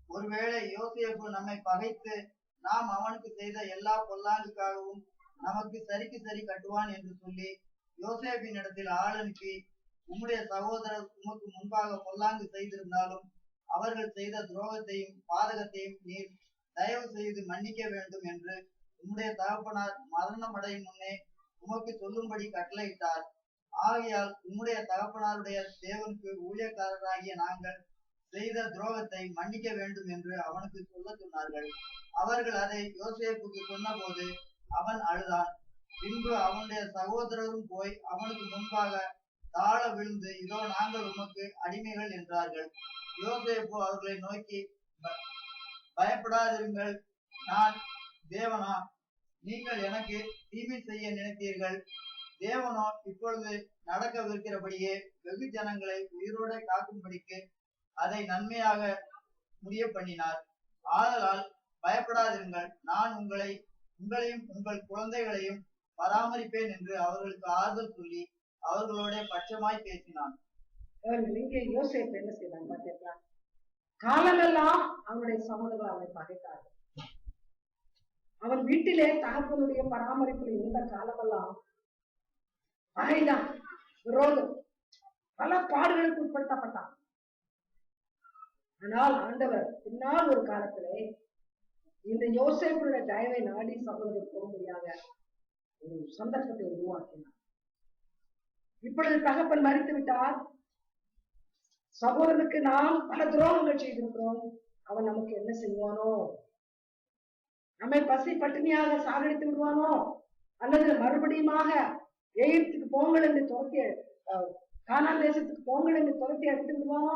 ஒருவேளை யோசேப்பு நம்மை பகைத்து நாம் அவனுக்கு செய்த எல்லா பொல்லாங்குக்காகவும் நமக்கு சரிக்கு சரி கட்டுவான் என்று சொல்லி யோசேப்பின் இடத்தில் ஆள் அனுப்பி, உம்முடைய சகோதரர் உமக்கு முன்பாக பொல்லாங்கு செய்திருந்தாலும் அவர்கள் செய்த துரோகத்தையும் பாதகத்தையும் நீர் தயவு செய்து மன்னிக்க வேண்டும் என்று உம்முடைய தகப்பனார் மரணம் அடையும் முன்னே உமக்கு சொல்லும்படி கட்டளையிட்டார். ஆகையால் உம்முடைய தகப்பனாருடைய தேவனுக்கு ஊழியக்காரராகிய நாங்கள் செய்த துரோகத்தை மன்னிக்க வேண்டும் என்று அவனுக்கு சொல்ல சொன்னார்கள். அவர்கள் அதை யோசேப்புக்கு சொன்னபோது அவன் அழுதான். பின்பு அவனுடைய சகோதரரும் போய் அவனுக்கு முன்பாக தாழ விழுந்து, இதோ நாங்கள் உமக்கு அடிமைகள் என்றார்கள். யோசேப்பு அவர்களை நோக்கி, பயப்படாதிருங்கள், நான் தேவனா? நீங்கள் எனக்கு தீமை செய்ய நினைத்தீர்கள். தேவனோ இப்பொழுது நடக்கவிருக்கிறபடியே வெகு ஜனங்களை உயிரோட காக்கும்படிக்கு அதை நன்மையாக முடிய பண்ணினார். ஆதலால் பயப்படாதிருங்கள், நான் உங்களையும் உங்கள் குழந்தைகளையும் பராமரிப்பேன் என்று அவர்களுக்கு ஆறுதல் சொல்லி அவர்களோட பட்சமாய் பேசினான். இங்கே யோசேப்பு என்ன செய்தாங்க பார்த்தீங்களா? காலமெல்லாம் அவனுடைய சகோதரர்கள் அவனை பகைத்தார்கள். அவன் வீட்டிலே தகப்பனுடைய பராமரிப்பில் இருந்த காலமெல்லாம் பகைதான், விரோதம், பல பாடுகளுக்கு உட்படுத்தப்பட்டான். ஆனால் ஆண்டவர் பின்னால் ஒரு காலத்திலே இந்த யோசேப்புடைய தயவை நாடி சகோதரர் போகும்படியாக ஒரு சந்தர்ப்பத்தை உருவாக்கினார். இப்பொழுது தகப்பன் மரித்து விட்டார், சகோதரனுக்கு நாம் பல துரோகங்கள் செய்திருக்கிறோம், அவன் நமக்கு என்ன செய்வானோ? நம்மை பசி பட்டினியாக சாகடித்து விடுவானோ, அல்லது மறுபடியுமாக எகிப்துக்கு போங்கள் என்று துரத்தி, கானான் தேசத்துக்கு போங்கள் என்று துரத்தி அடித்து விடுவானோ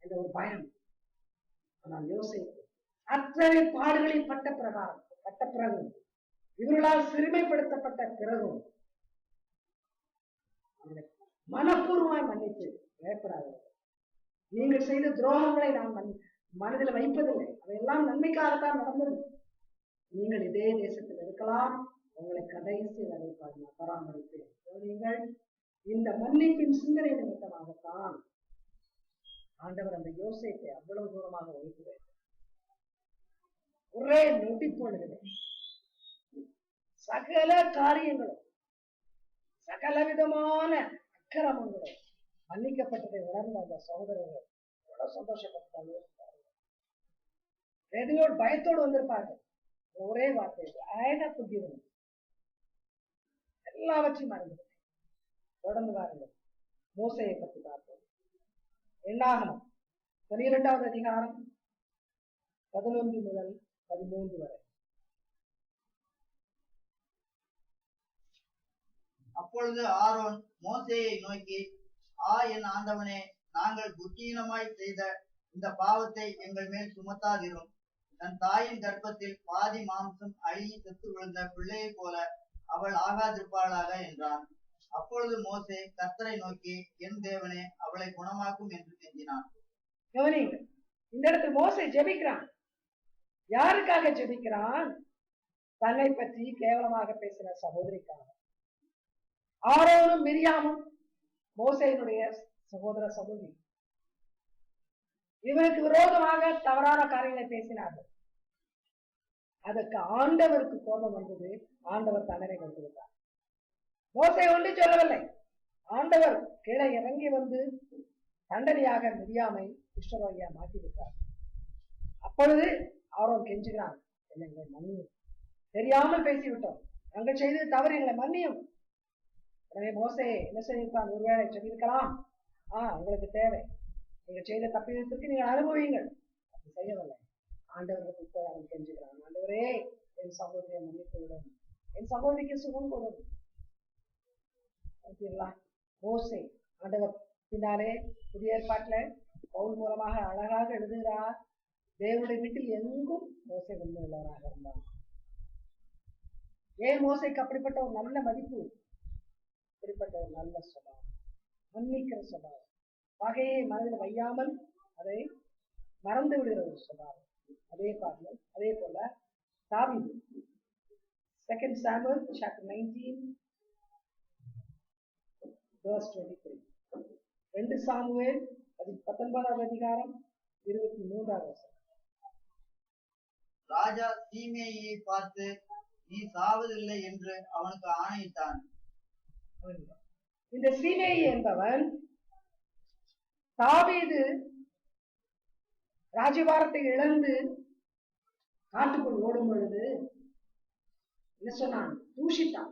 என்ற ஒரு பயம். ஆனால் யோசேப்பு அத்தனை பாடுகளில் பட்ட பிறகும், இவர்களால் சிறுமைப்படுத்தப்பட்ட பிறகும் மனப்பூர்வமாய் மன்னித்து, பயப்படாது, நீங்கள் செய்த துரோகங்களை நான் மனதில் வைப்பதில்லை, அவையெல்லாம் நன்மைக்காகத்தான் நடந்தது, நீங்கள் இதே தேசத்தில் இருக்கலாம், உங்களை கடைசி வரை பராமரிப்பேன். நீங்கள் இந்த மன்னிப்பின் சிந்தனை நிமித்தமாகத்தான் ஆண்டவர் அந்த யோசேப்பை அவ்வளவு தூரமாக வைத்து ஒரே நொடி பொழுது சகல காரியங்களும் சகல விதமான அக்கிரமங்களும் மன்னிக்கப்பட்டதை உணர்ந்த அந்த சகோதரர்கள் எவ்வளவு சந்தோஷப்பட்டாங்க. எதையோடு பயத்தோடு வந்திருப்பார்கள். ஒரே வார்த்தை, எல்லாவற்றையும் மறந்து தொடர்ந்து வாருங்கள். மோசையை பற்றி பார்ப்போம். என்னாகமம் 12வது அதிகாரம் 11 முதல் 13 வரை. அப்பொழுது ஆரோன் மோசேயை நோக்கி, என் ஆண்டவனே, நாங்கள் புத்தியீனமாய் செய்த இந்த பாவத்தை எங்கள் மேல் சுமத்தாதிரும். தன் தாயின் கர்ப்பத்தில் பாதி மாம்சம் அழுகி செத்து விழுந்த பிள்ளையை போல அவள் ஆகாதிருப்பாளாக என்றான். அப்பொழுது மோசே கர்த்தரை நோக்கி, என் தேவனே, அவளை குணமாக்கும் என்று கெஞ்சினான். கவனிங்க, இந்த இடத்துல மோசே ஜெபிக்கிறான். யாருக்காக ஜெபிக்கிறான்? தன்னை பற்றி கேவலமாக பேசின சகோதரிக்காக. ஆரோனும் மிரியாமும் மோசேயினுடைய சகோதர சகோதரி. இவருக்கு விரோதமாக தவறான காரியங்களை பேசினார்கள். அதற்கு ஆண்டவருக்கு கோபம் வந்தது. ஆண்டவர் தண்டனை கொடுத்திருந்தார். மோசே ஒன்று சொல்லவில்லை. ஆண்டவர் கீழே இறங்கி வந்து தண்டனையாக மிரியாமை குஷ்டரோகியா மாற்றிவிட்டார். அப்பொழுது ஆரோன் கெஞ்சுகிறான், எங்களை மன்னியும், தெரியாமல் பேசிவிட்டோம், நாங்கள் செய்தது தவறு, எங்களை மன்னியும். எனவே மோசே என்ன செய்திருப்பான்? ஒருவேளை சொல்லியிருக்கலாம், உங்களுக்கு தேவை, நீங்கள் செய்த தப்பிதத்திற்கு நீங்கள் அனுபவியுங்கள். அப்படி செய்யவில்லை. ஆண்டவர்களுக்கு போய் அவன் கெஞ்சுகிறான், ஆண்டவரே, என் சகோதரியை மன்னித்து விடும், என் சகோதரிக்கு சுகம் கொடுக்கும். மோசே ஆண்டவர் பின்னாலே புதிய ஏற்பாட்டுல பவுல் மூலமாக அழகாக எழுதுகிறார், தேவனுடைய வீட்டில் எங்கும் மோசே உண்மையுள்ளவராக இருந்தார். ஏன் மோசைக்கு அப்படிப்பட்ட ஒரு நல்ல மதிப்பு? அப்படிப்பட்ட ஒரு நல்ல சுபாவம், மன்னிக்கிற சுபாவம், பகையை மனதில் வையாமல் அதை மறந்து விடுகிற ஒரு சுபாவம். அதே போல தாவீது 2 Samuel chapter 19 verse 23. 2 சாமுவேல் 19வது அதிகாரம் 23வது வசனம். ராஜா சீமேயை பார்த்து, நீ சாவதில்லை என்று அவனுக்கு ஆணையிட்டான். இந்த சீமேயி என்பவன் தாவீது ராஜபாரத்தை இழந்து காட்டுக்குள் ஓடும் பொழுது என்ன சொன்னான்? தூஷித்தான்.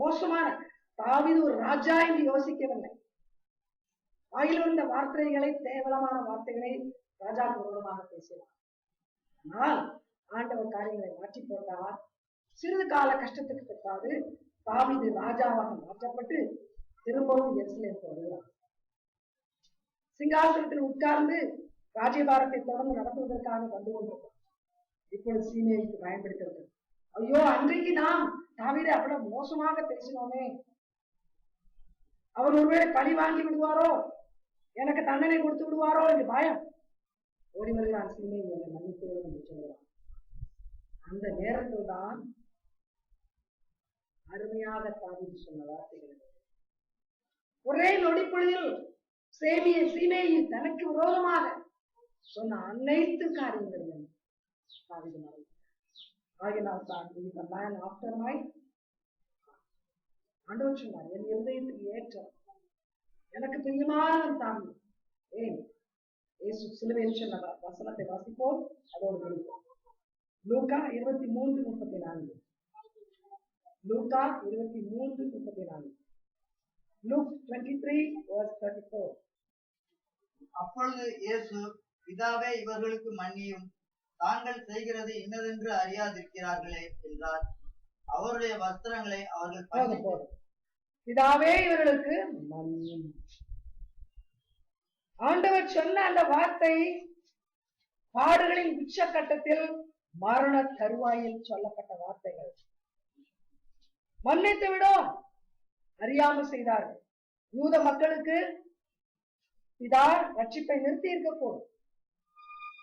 மோசமான தாவீது ஒரு ராஜா என்று யோசிக்கவில்லை. வாயில் வந்த வார்த்தைகளை, கேவலமான வார்த்தைகளை ராஜாவுக்கு விரோதமாக பேசினார். ஆனால் ஆண்டவர் காரியங்களை மாற்றி போட்டார். சிறிது கால கஷ்டத்துக்கு பிற்பாடு தாவீது ராஜாவாக மாற்றப்பட்டு திரும்பவும் எருசலேமுக்கு வருகிறார். சிங்காசனத்தில் உட்கார்ந்து ராஜ்யபாரத்தை தொடர்ந்து நடத்துவதற்காக வந்து கொண்டிருக்கிறார். இப்பொழுது சீமேயிக்கு பயன்படுத்துகிறது. ஐயோ, அன்றைக்கு நாம் தாவீதை அவ்வளவு மோசமாக பேசினோமே, அவர் ஒருவேளை பழி வாங்கி விடுவாரோ, எனக்கு தண்டனை கொடுத்து விடுவாரோ என்று பயம். ஓடி வருகிறான் சீமேயி, மன்னித்து விடும் என்று சொல்கிறான். அந்த நேரத்தில் தான் அருமையாக தாவீது சொன்ன வார்த்தைகள், ஒரே நொடிப்பொழுதில் சீமேயி தனக்கு விரோதமாக சொன்ன அனைத்து காரியங்களையும் தாவீது மறந்தார். ஆகினால் தான் ஆஃப்டர் மை ஆண்டவர் சொன்னார், என் இருதயத்துக்கு ஏற்ற எனக்கு பிரியமானவன் தாவீது. ஏன்? இயேசு சிலுவையில் சொன்ன வசனத்தை வாசிப்போம், அதோடு முடிப்போம். லூக்கா 23:34. லூக்கா 23:34. Luke 23:34. அப்பொழுது இயேசு, பிதாவே, இவர்களுக்கு மன்னியும், தாங்கள் செய்கிறது இன்னதென்று அறியாதிருக்கிறார்களே என்றார். அவருடைய வஸ்திரங்களை அவர்கள் பிதாவே, இவர்களுக்கு மன்னியும். ஆண்டவர் சொன்ன அந்த வார்த்தை பாடுகளின் உச்சகட்டத்தில் மரண தருவாயில் சொல்லப்பட்ட வார்த்தைகள். மன்னித்து விடும், அறியாமல் செய்தார்கள். யூத மக்களுக்கு பிதா ரட்சிப்பை நிறுத்தி இருக்க போதும்.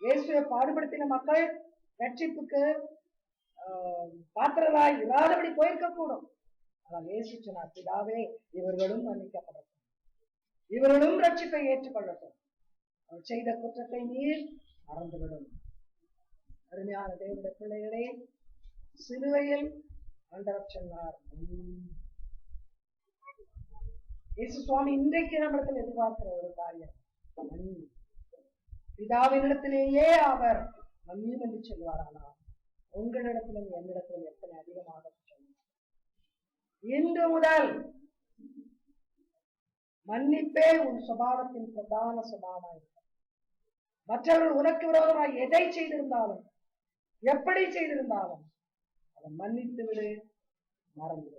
இயேசுவை பாடுபடுத்தின மக்கள் ரட்சிப்புக்கு பாத்திரராய் இராதபடி போயிருக்க கூடும். ஆனால் இயேசு சொன்னார், பிதாவே இவர்களும் மன்னிக்கப்படட்டும், இவர்களும் ரட்சிப்பை ஏற்றுக்கொள்ளட்டும், அவர் செய்த குற்றத்தை நீர் மறந்துவிடும். அருமையான தேவனுடைய பிள்ளைகளே, சிலுவையில் ஆண்டவர் சொன்னார், இயேசு சுவாமி இன்றைக்கு நம்மிடத்தில் எதிர்பார்க்கிற ஒரு காரியம், பிதாவினிடத்திலேயே அவர் மன்னியும் என்று சொல்வார். ஆனால் உங்களிடத்திலும் என்னிடத்திலும் எத்தனை அதிகமாக சொன்னார். இன்று முதல் மன்னிப்பே உன் சுபாவத்தின் பிரதான சுபாவமாக இருக்கும். மற்றவர்கள் உனக்கு விரோதமாக எதை செய்திருந்தாலும் எப்படி செய்திருந்தாலும் அதை மன்னித்து விடு, மறந்து